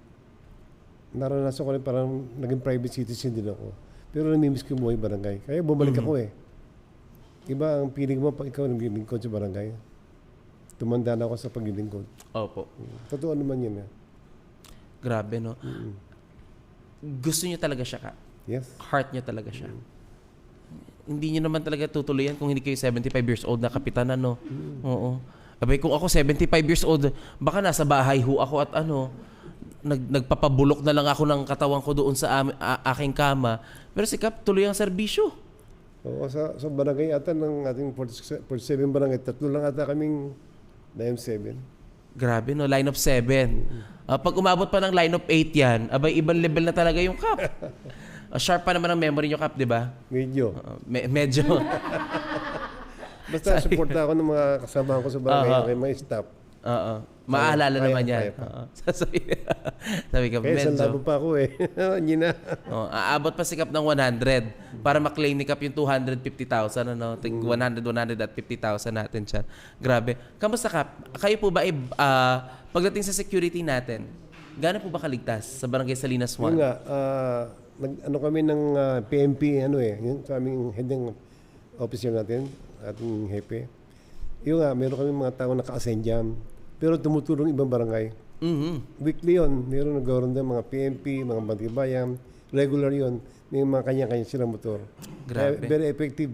Naranasan ko rin parang naging private citizen din ako. Pero namimiss ko yung buhay barangay. Kaya bumalik ako eh. Iba ang feeling mo pag ikaw naglilingkod sa barangay. Tumanda na ako sa paglilingkod. Opo. Totoo naman yun eh. Grabe, no? Gusto niyo talaga siya, Kap? Yes. Heart niyo talaga siya. Hindi niyo naman talaga tutuloyan kung hindi kayo 75 years old na kapitan, ano? Oo. Abay, kung ako 75 years old, baka nasa bahay ho ako at nagpapabulok na lang ako ng katawan ko doon sa aking kama. Pero si Kap, tuloy ang serbisyo. Oo, sa barangay ata ng ating 47 barangay, 3 lang ata kaming line 7. Grabe, no? Line of 7. Pag umabot pa ng line of 8 yan, abay, ibang level na talaga yung Kap. Sharp pa naman ang memory nyo, Kap, di ba? Medyo. Medyo. Basta suporta ako ng mga kasama ko sa barangay, mga staff. Maalala naman yan. Sabi ka, kaya medyo. isang labo pa ako eh. Hindi na. Aabot pa si Kap ng 100 para maklaim ni Kap yung 250,000. Ano? 150,000 natin siya. Grabe. Kamusta, Kap? Kayo po ba, pagdating sa security natin, gaano po ba kaligtas sa Barangay Salinas 1? Yun nga, ano kami ng PMP, yung sa aming head ng officer natin, ating hepe. Yung nga, meron kami mga tao naka-assign dyan. Pero tumutulong ibang barangay. Weekly yun. Meron nagkaroon din mga PMP, mga bantibayan. Regular yun. May mga kanya-kanya silang motor. Grabe. Kaya very effective.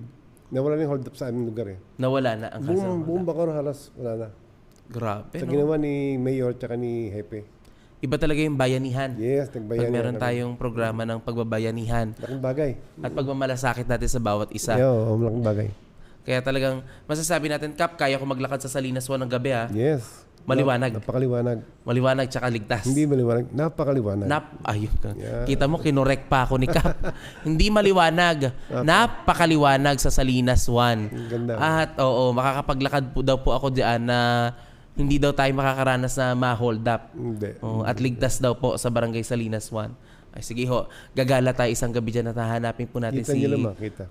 Nawala na yung hold up sa aming lugar eh. Nawala na ang kasama. Buong Bacoor halos wala na. Grabe, Sa no? ginawa ni Mayor at ni Hepe. Iba talaga yung bayanihan. Yes, nagbayanihan. Pag meron tayong programa ng pagbabayanihan. Laking bagay. At pagmamalasakit natin sa bawat isa. Oo, malaking bagay. Kaya talagang masasabi natin, Kap, kaya ko maglakad sa Salinas 1 ng gabi, ha? Yes. Maliwanag. Napakaliwanag. Maliwanag tsaka ligtas. Hindi maliwanag. Napakaliwanag. Ayun ka. Yeah. Kita mo, kinorek pa ako ni Kap. Hindi maliwanag. Napakaliwanag sa Salinas 1. Ganda. At makakapaglakad po daw po ako diyan na hindi daw tayo makakaranas na ma-hold up. Hindi. At ligtas daw po sa Barangay Salinas 1. Ay sige ho, gagala tayo isang gabi dyan at hahanapin po natin Kita niyo naman, kita.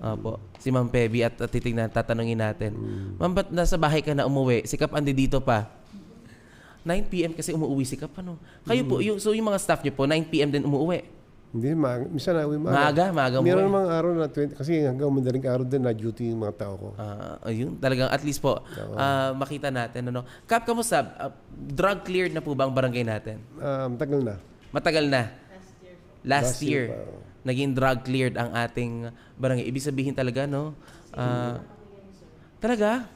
si Ma'am Pebi at titignan, tatanungin natin. Ma'am, ba't nasa bahay ka na umuwi? Si Kap andi dito pa. 9 p.m. kasi umuwi si Kap, ano? Kayo po, yung mga staff niyo po, 9 p.m. din umuwi. Hindi, minsan na uwi maaga. Maaga Meron umuwi. namang araw na 20, kasi hanggang madaling araw din na duty yung mga tao ko. Ayun, talagang at least po, makita natin. Ano? Kap, kamusta? Drug cleared na po ba ang barangay natin? Tagal na. Matagal na. Last year pa. naging drug cleared ang ating barangay. Ibig sabihin talaga, no? Talaga?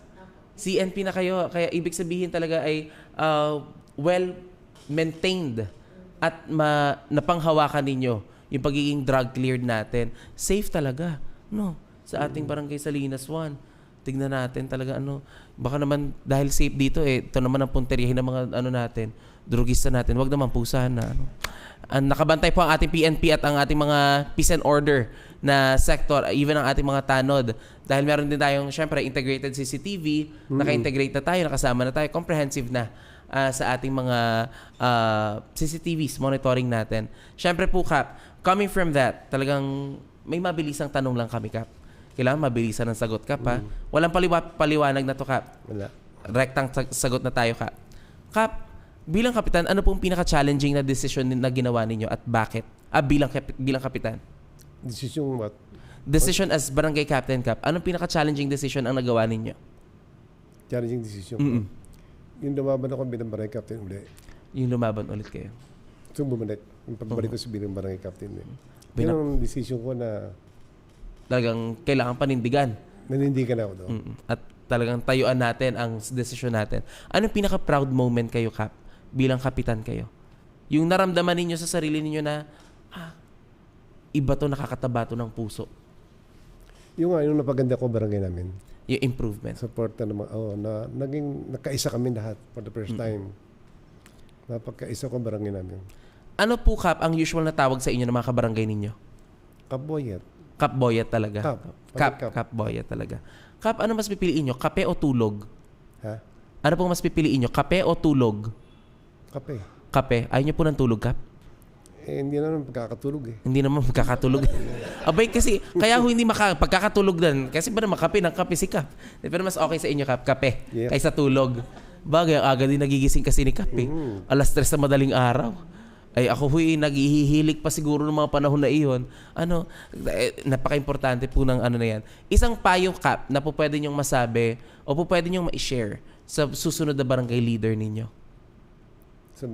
CNP na kayo. Kaya ibig sabihin talaga ay well-maintained at napanghawakan ninyo yung pagiging drug cleared natin. Safe talaga, no? Sa ating barangay Salinas 1. Tignan natin talaga, baka naman dahil safe dito, ito naman ang punteriyahin ng mga natin, drugista natin. Wag naman po sana, nakabantay po ang ating PNP at ang ating mga peace and order na sector, even ang ating mga tanod. Dahil meron din tayong, syempre, integrated CCTV, naka-integrate na tayo, nakasama na tayo, comprehensive na sa ating mga CCTVs, monitoring natin. Syempre po, Kap, coming from that, talagang may mabilisang tanong lang kami, Kap. Kailangan mabilisan ang sagot, Kap, ha? Walang paliwanag na to, Kap. Wala. Rektang sagot na tayo, Kap. Kap, bilang kapitan, ano pong pinaka-challenging na decision na ginawa ninyo at bakit? Bilang kapitan. Decision what? Decision as barangay captain, Kap. Anong pinaka-challenging decision ang nagawa ninyo? Challenging decision. Yung lumaban ako bilang barangay captain ulit. Yung lumaban ulit kayo. So bumalik. Yung pagbalik ko sa bilang barangay captain. Yun ang decision ko na talagang kailangan panindigan. nanindigan ako doon. At talagang tayuan natin ang desisyon natin. Anong pinaka-proud moment kayo, Kap? Bilang kapitan kayo? Yung naramdaman ninyo sa sarili ninyo na, iba to, nakakataba to ng puso. Yung napaganda ko barangay namin. Yung improvement. Support na naman. Naging nakaisa kami lahat for the first time. Napagkaisa ko barangay namin. Ano po, Kap, ang usual na tawag sa inyo ng mga kabarangay ninyo? Kapboyet. Kapboyet talaga. Kap. Kapboyet talaga. Kap, ano mas pipiliin nyo? Kape o tulog? Ha? Ano pong mas pipiliin nyo? Kape o tulog? Kape. Kape. Ayaw nyo po ng tulog, Kap? hindi naman pagkakatulog eh. Hindi naman magkakatulog. Abay kasi, kaya ho hindi pagkakatulog din. Kasi ba naman kape ng kape si Kap? Pero mas okay sa inyo, Kap, kape. Yeah. Kaysa tulog. Bagay, aga din nagigising kasi ni Kap eh. Alas 3 sa madaling araw. Ay ako huy, naghihihilik pa siguro ng mga panahon na iyon. Napaka-importante po ng ano na yan. Isang payo, Kap, na po pwede nyong masabi o po pwede nyong ma-share sa susunod na barangay leader ninyo. Sa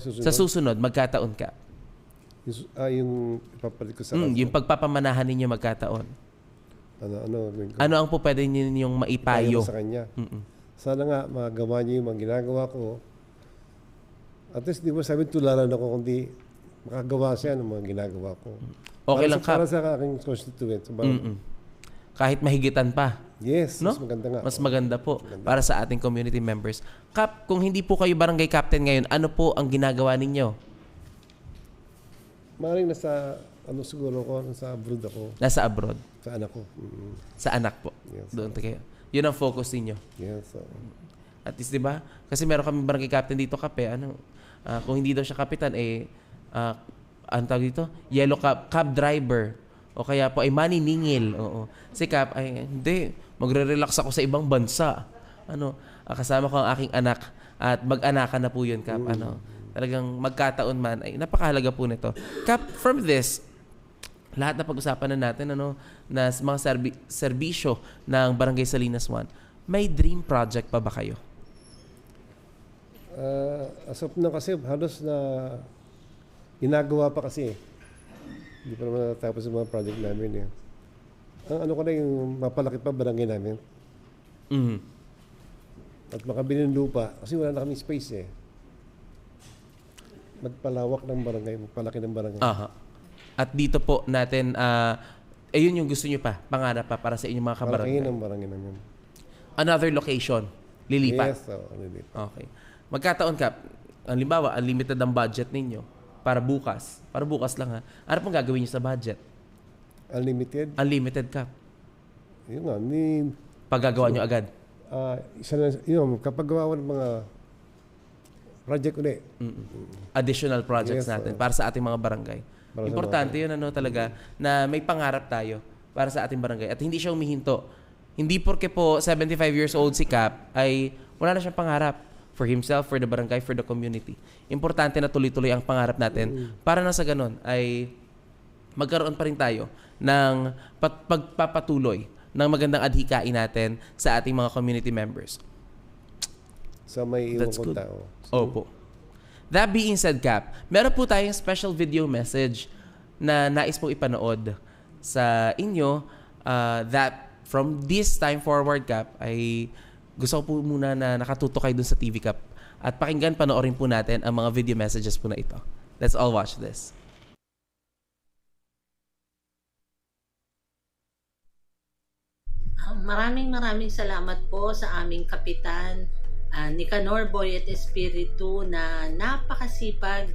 susunod? Sa susunod, magkataon ka. Yung ipapalit ko sa Yung pagpapamanahan ninyo magkataon. Ano Ano ang po pwede ninyong maipayo? sa kanya. Sana nga magawa niyo yung mga ginagawa ko. At least di ba sabi tularan ako kundi makagawa siya ng mga ginagawa ko. Okay lang, Para Kap. sa aking constituent. Kahit mahigitan pa. Yes, No? mas maganda nga. Mas maganda po para sa ating community members. Kap, kung hindi po kayo barangay captain ngayon, ano po ang ginagawa ninyo? Maring siguro ko, nasa abroad ako. Nasa abroad. Sa anak ko. Sa anak po. Yes. Doon kayo. Yun ang focus ninyo. Yes. At least, di ba? Kasi meron kami barangay captain dito, Kap, kung hindi daw siya kapitan, ang tawag dito? Yellow cab driver. O kaya po ay maniningil. Oo. Si Kap, ay hindi. Magre-relax ako sa ibang bansa. Kasama ko ang aking anak. At mag-anakan na po yun, Kap. Talagang magkataon man. Ay, napakahalaga po nito. Kap, from this, lahat na pag-usapan na natin, na mga serbisyo ng Barangay Salinas 1, may dream project pa ba kayo? As of now kasi, halos na ginagawa pa kasi. Hindi pa naman natapos yung mga project namin. Ang ko na yung mapalaki pa barangay namin. At makabili ng lupa. Kasi wala na kami space magpalawak ng barangay, magpalaki ng barangay. At dito po natin, yun yung gusto nyo pa, pangarap pa para sa inyong mga kabarangay. Palaki ng barangay namin. Another location, lilipat. Yes, lilipat. Okay. Magkataon, Kap, halimbawa, unlimited ang budget ninyo para bukas. Para bukas lang Ano pong gagawin nyo sa budget? Unlimited? Unlimited, Kap. Yun nga, paggagawa nyo agad? Kapag gawa ng mga project ulit. Additional projects natin para sa ating mga barangay. Importante yun talaga na may pangarap tayo para sa ating barangay at hindi siya humihinto. Hindi porke po 75 years old si Kap ay wala na siyang pangarap for himself, for the barangay, for the community. Importante na tuloy-tuloy ang pangarap natin para na sa ganun ay magkaroon pa rin tayo ng pagpapatuloy ng magandang adhikain natin sa ating mga community members. So may iwan kong tao. Opo. That being said, Kap, meron po tayong special video message na nais pong ipanood sa inyo that from this time forward, Kap, ay gusto ko po muna na nakatuto kayo dun sa TV, Kap. At pakinggan, panoorin po natin ang mga video messages po na ito. Let's all watch this. Maraming salamat po sa aming kapitan, Nicanor Boyet Espiritu, na napakasipag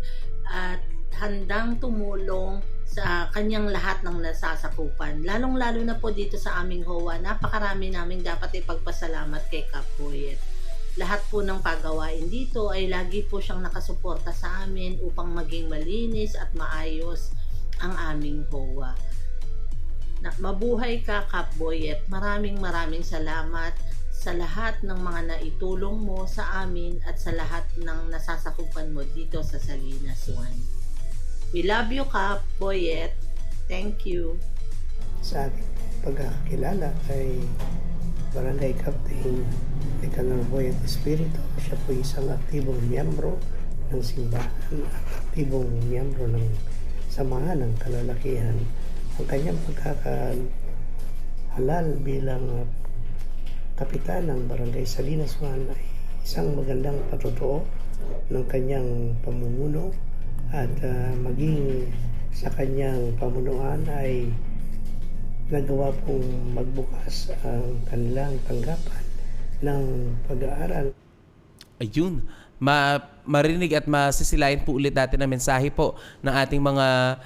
at handang tumulong sa kanyang lahat ng nasasakupan. Lalong-lalo na po dito sa aming HOA, napakarami naming dapat ipagpasalamat kay Kap Boyet. Lahat po ng pagawain dito ay lagi po siyang nakasuporta sa amin upang maging malinis at maayos ang aming HOA. Mabuhay ka, Kap Boyet. Maraming salamat sa lahat ng mga naitulong mo sa amin at sa lahat ng nasasakupan mo dito sa Salinas 1. We love you, Kap Boyet. Thank you. Sa aking pagkakilala kay Barangay Captain Nicanor Boyet Espiritu, siya po isang aktibong miyembro ng simbahan at aktibong miyembro ng samahan ng kalalakihan. Ang kanyang pagkakahalal bilang kapitan ng Barangay Salinas 1 ay isang magandang patutuo ng kanyang pamumuno at maging sa kanyang pamunuan ay nagawa pong magbukas ang kanilang tanggapan ng pag-aaral. Ayun. Marinig at masisilayan po ulit natin ang mensahe po ng ating mga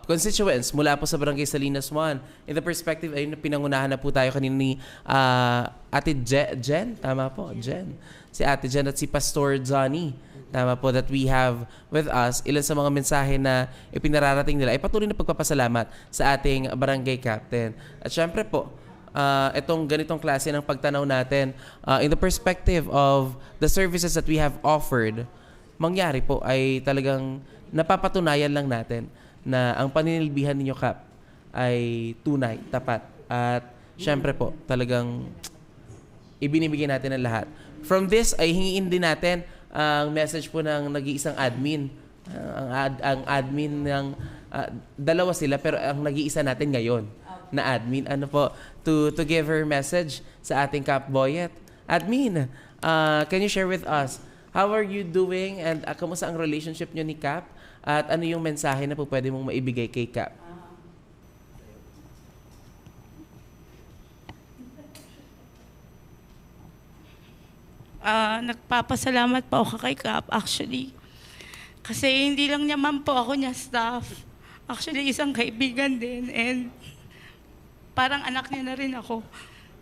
constituents mula po sa Barangay Salinas 1. In the perspective, ayun, pinangunahan na po tayo kanina ni Ate Jen. Tama po, Jen. Si Ate Jen at si Pastor Johnny tama po, that we have with us, ilan sa mga mensahe na ipinararating nila ay patuloy na pagpapasalamat sa ating barangay captain. At syempre po, itong ganitong klase ng pagtanaw natin in the perspective of the services that we have offered, mangyari po ay talagang napapatunayan lang natin na ang paninilbihan ninyo, Kap, ay tunay, tapat. At syempre po, talagang ibinibigay natin ang lahat. From this ay hingiin din natin ang message po ng nag-iisang admin. Ang admin ng dalawa sila pero ang nag-iisa natin ngayon na admin. Ano po, to give her message sa ating Kap Boyet. Admin, can you share with us, how are you doing and kamusta ang relationship nyo ni Kap? At ano yung mensahe na po pwede mong maibigay kay Kap? Nagpapasalamat po ako kay Kap actually. Kasi hindi lang naman po ako niya staff. Actually, isang kaibigan din and parang anak niya na rin ako.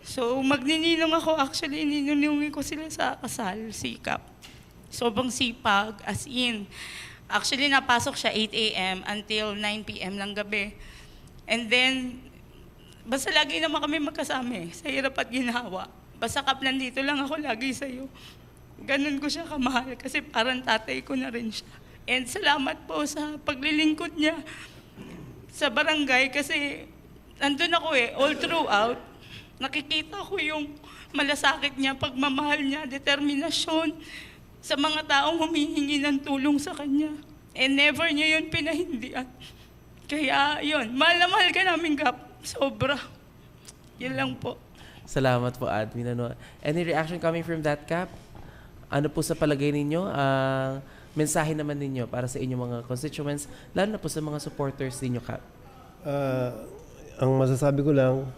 So, magnininong ako. Actually, ninunungin ko sila sa kasal, si Kap. Sobrang sipag, as in. Actually, napasok siya 8 a.m. until 9 p.m. ng gabi. And then, basta lagi naman kami magkasama sa hirap at ginawa. Basta Kap, nandito lang ako lagi sa'yo. Ganun ko siya kamahal kasi parang tatay ko na rin siya. And salamat po sa paglilingkod niya sa barangay kasi nandun ako all throughout. Nakikita ko yung malasakit niya, pagmamahal niya, determinasyon sa mga taong humihingi ng tulong sa kanya. And never niya yun pinahindian. Kaya yun, mahal na mahal ka namin, Kap. Sobra. Yan lang po. Salamat po, admin. Ano? Any reaction coming from that, Kap? Ano po sa palagay ninyo? Mensahe naman ninyo para sa inyong mga constituents, lalo na po sa mga supporters ninyo, Kap? Ang masasabi ko lang,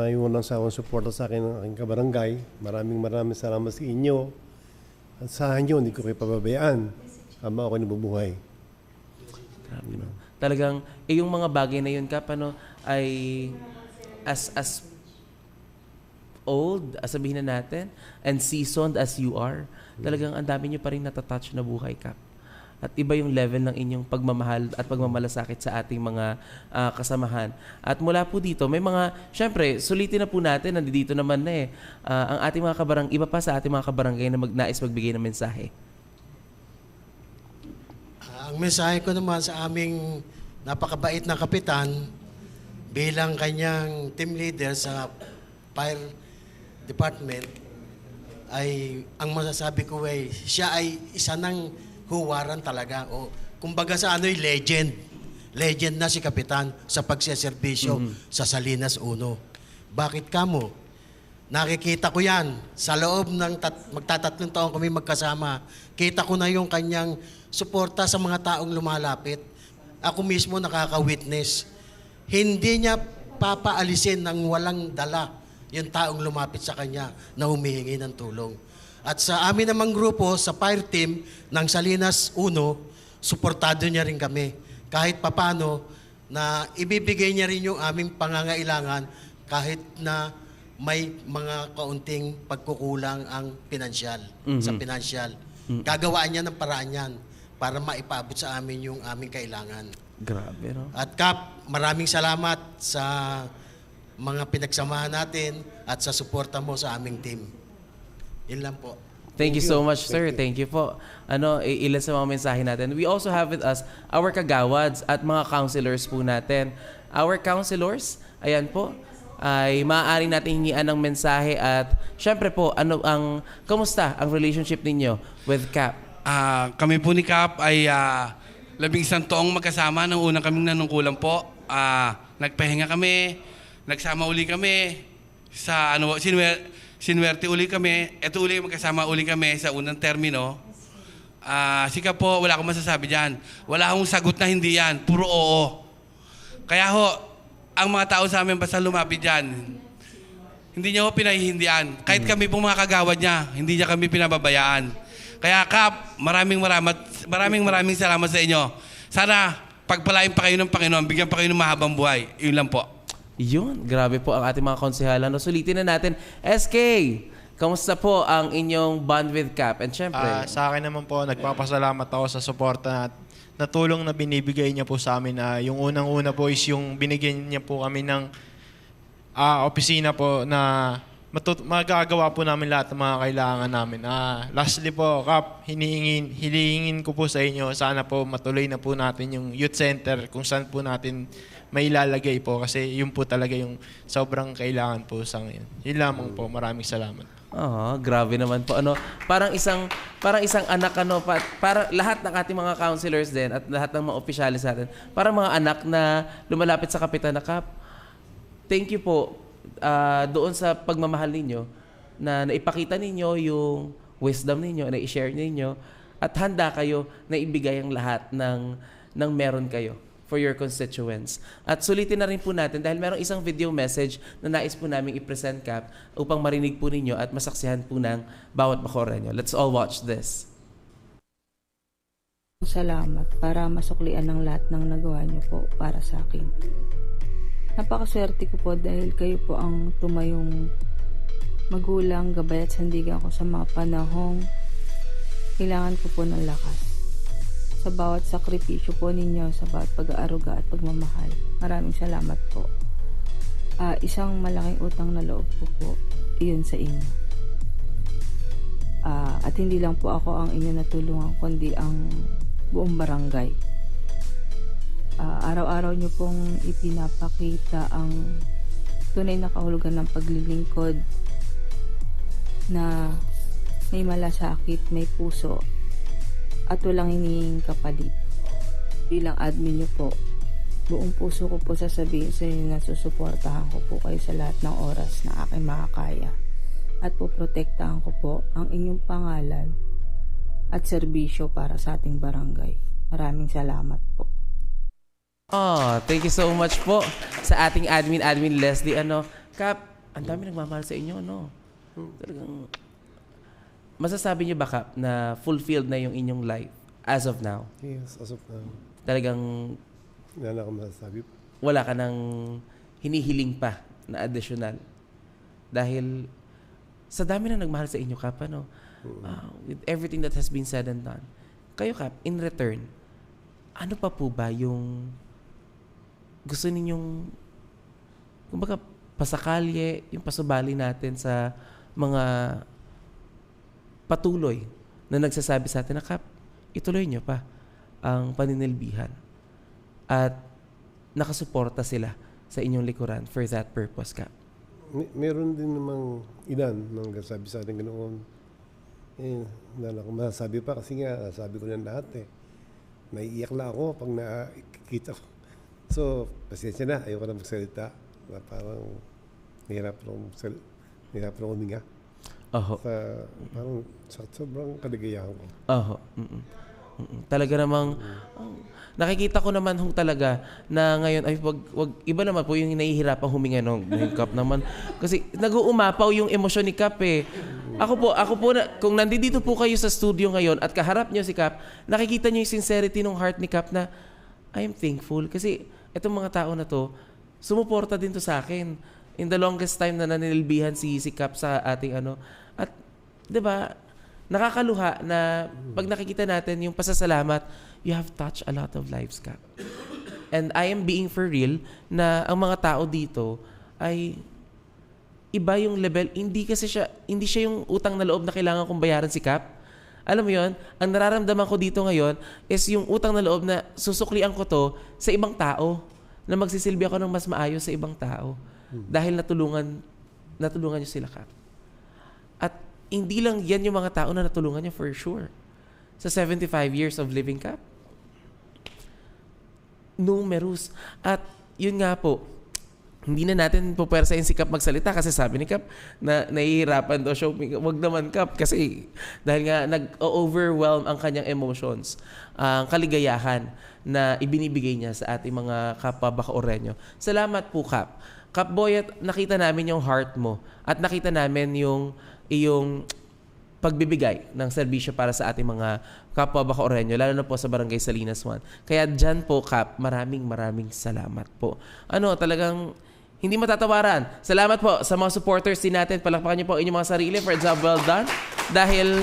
yung walang sawang suporta sa akin ng aking kabarangay. Maraming salamat sa inyo. At sa inyo, hindi ko kayo pababayaan. Tama ako nabubuhay. Grabe, no? Talagang, yung mga bagay na yun, Kap, ano, ay as old, sabihin na natin, and seasoned as you are, talagang ang dami nyo pa rin natatouch na buhay, Kap. At iba yung level ng inyong pagmamahal at pagmamalasakit sa ating mga kasamahan. At mula po dito, may mga, syempre, sulitin na po natin, nandito naman na ang ating mga iba pa sa ating mga kabarangay na nais magbigay ng mensahe. Ang mensahe ko naman sa aming napakabait na kapitan bilang kanyang team leader sa fire department ay ang masasabi ko ay siya ay isa ng huwaran talaga o kumbaga sa legend na si kapitan sa pagseserbisyo sa Salinas 1. Bakit kamo? Nakikita ko yan sa loob ng magtatatlong taon kami magkasama. Kita ko na yung kanyang suporta sa mga taong lumalapit. Ako mismo nakaka-witness. Hindi niya papaalisin ng walang dala yung taong lumapit sa kanya na humihingi ng tulong. At sa amin namang grupo, sa fire team ng Salinas 1, suportado niya rin kami. Kahit papano na ibibigay niya rin yung aming pangangailangan kahit na may mga kaunting pagkukulang ang pinansyal, sa pinansyal. Gagawaan niya ng paraan yan para maipaabot sa amin yung aming kailangan. Grabe, no? At Kap, maraming salamat sa mga pinagsamahan natin at sa suporta mo sa aming team. Yun lang po. Thank you so much, sir. Thank you po. Ilan sa mga mensahe natin. We also have with us our kagawads at mga counselors po natin. Our counselors, ayan po, ay maaaring natin hingian ng mensahe at syempre po, kamusta ang relationship ninyo with Kap? Kami po ni Kap ay 11 taong magkasama nung unang kaming nanungkulan po. Nagpahinga kami, nagsama uli kami sa sinwerte uli kami. Ito uli magkasama uli kami sa unang termino. Sika po, wala akong masasabi dyan. Wala akong sagot na hindi yan. Puro oo. Kaya ho, ang mga tao sa amin basta lumapit dyan, hindi niya ho pinahihindian. Kahit kami po mga kagawad niya, hindi niya kami pinababayaan. Kaya Kap, maraming salamat sa inyo. Sana pagpalain pa kayo ng Panginoon, bigyan pa kayo ng mahabang buhay. Yun lang po. Yun, grabe po ang ating mga konsehala. No, sulitin na natin. SK, Kamusta po ang inyong bond with Cap? And syempre, Sa akin naman po, nagpapasalamat ako sa suporta na tulong na binibigay niya po sa amin. Yung unang-una po is yung binigyan niya po kami ng opisina po na magagawa po namin lahat ng mga kailangan namin. Lastly po, Kap, hilingin ko po sa inyo, sana po matuloy na po natin yung youth center kung saan po natin may ilalagay po kasi yun po talaga yung sobrang kailangan po sa ngayon. Yun lamang po. Maraming salamat. grabe naman po. Parang isang anak para lahat ng ating mga counselors din at lahat ng mga opisyalis natin, parang mga anak na lumalapit sa kapitan na, Kap, thank you po doon sa pagmamahal ninyo na naipakita ninyo yung wisdom ninyo, na i-share ninyo at handa kayo na ibigay ang lahat ng meron kayo for your constituents. At sulitin na rin po natin dahil merong isang video message na nais po namin i-present, Cap, upang marinig po ninyo at masaksihan po ng bawat Bacoreño. Let's all watch this. Salamat para masuklian ng lahat ng nagawa niyo po para sa akin. Napakaswerte ko po dahil kayo po ang tumayong magulang, gabay at sandigan ko sa mga panahong kailangan ko po ng lakas. Sa bawat sakripisyo po ninyo, sa bawat pag-aaruga at pagmamahal. Maraming salamat po. Isang malaking utang na loob ko po, iyon sa inyo. At hindi lang po ako ang inyo natulungan, kundi ang buong barangay. Araw-araw nyo pong ipinapakita ang tunay na kahulugan ng paglilingkod na may malasakit, may puso, at walang hinihing kapalit. Bilang admin nyo po, buong puso ko po sasabihin sa inyo na susuportahan ko po kayo sa lahat ng oras na aking makakaya at poprotektahan ko po ang inyong pangalan at serbisyo para sa ating barangay. Maraming salamat po. Thank you so much po sa ating admin Leslie. Cap, ang dami nagmamahal sa inyo, Talagang masasabi niyo ba, Cap, na fulfilled na yung inyong life as of now? Yes, as of now. Talagang wala na akong masasabi pa. Wala ka nang hinihiling pa na additional. Dahil sa dami na nagmahal sa inyo, Cap, with everything that has been said and done. Kayo, Cap, in return, ano pa po ba yung gusto ninyong, kumbaga, pasakalye, yung pasubali natin sa mga patuloy na nagsasabi sa atin na, Cap, ituloy nyo pa ang paninilbihan at nakasuporta sila sa inyong likuran for that purpose, Cap. Meron din namang ilan nang nagsasabi sa atin ganoon. Wala akong masasabi pa kasi nga sabi ko na lahat naiiyak lang ako pag nakikita ko. So, pasensya na, ayoko na magsalita. Parang nahirap lang huminga. Parang sobrang kaligayahan ko. Talaga namang nakikita ko naman talaga na ngayon ay wag iba naman po yung nahihirapang huminga ng Cap naman kasi nag-uumapaw yung emosyon ni Cap eh. Ako po na, kung nandito po kayo sa studio ngayon at kaharap niyo si Cap, nakikita niyo yung sincerity ng heart ni Cap na I am thankful kasi itong mga tao na to sumuporta din to sa akin in the longest time na nanilbihan si Cap sa ating at 'di ba nakakaluha na pag nakikita natin yung pasasalamat, you have touched a lot of lives, Cap. And I am being for real na ang mga tao dito ay iba yung level. Hindi siya yung utang na loob na kailangan kong bayaran si Cap. Alam mo yon, ang nararamdaman ko dito ngayon is yung utang na loob na susuklian ko to sa ibang tao na magsisilbi ako ng mas maayos sa ibang tao dahil natulungan niyo sila, Cap. At hindi lang yan yung mga tao na natulungan niya for sure. Sa 75 years of living, Cap. Numerous. At yun nga po, hindi na natin pupersahin si Cap magsalita kasi sabi ni Cap na nahihirapan daw siya. Wag naman, Cap, kasi dahil nga nag-overwhelm ang kanyang emotions, ang kaligayahan na ibinibigay niya sa ating mga kapwa Bacoreño. Salamat po, Cap. Cap Boyet, nakita namin yung heart mo at nakita namin yung pagbibigay ng serbisyo para sa ating mga kapwa Bacoreño, lalo na po sa Barangay Salinas 1. Kaya dyan po, Cap, maraming salamat po. Talagang Hindi matatawaran. Salamat po sa mga supporters din natin. Palakpakan niyo po inyong mga sarili for a job well done. Dahil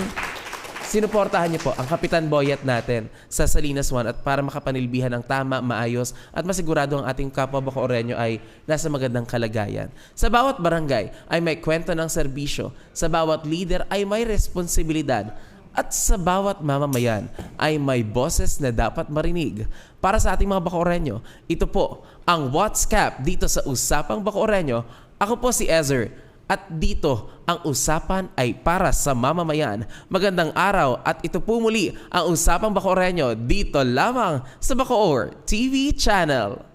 sinuportahan niyo po ang Kapitan Boyet natin sa Salinas 1 at para makapanilbihan ng tama, maayos at masigurado ang ating kapwa Bacooreno ay nasa magandang kalagayan. Sa bawat barangay ay may kwento ng serbisyo, sa bawat leader ay may responsibilidad at sa bawat mamamayan ay may boses na dapat marinig. Para sa ating mga Bacooreno, ito po ang What's Cap dito sa Usapang Bacooreno. Ako po si Ezer. At dito, ang usapan ay para sa mamamayan. Magandang araw at ito po muli ang Usapang Bacooreno dito lamang sa Bacoor TV Channel.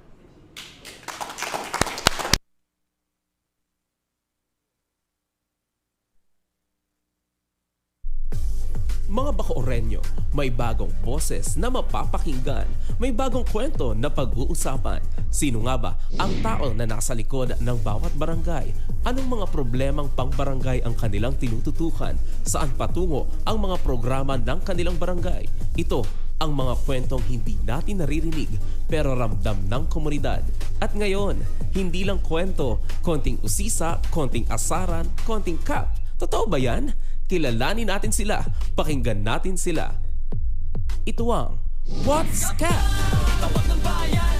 Mga Bacooreno, may bagong boses na mapapakinggan. May bagong kwento na pag-uusapan. Sino nga ba ang tao na nasa likod ng bawat barangay? Anong mga problemang pang-barangay ang kanilang tinututukan? Saan patungo ang mga programa ng kanilang barangay? Ito ang mga kwentong hindi natin naririnig pero ramdam ng komunidad. At ngayon, hindi lang kwento, konting usisa, konting asaran, konting kap. Totoo ba yan? Kilalanin natin sila, pakinggan natin sila. Ito ang What's Cap? Tawag ng bayan.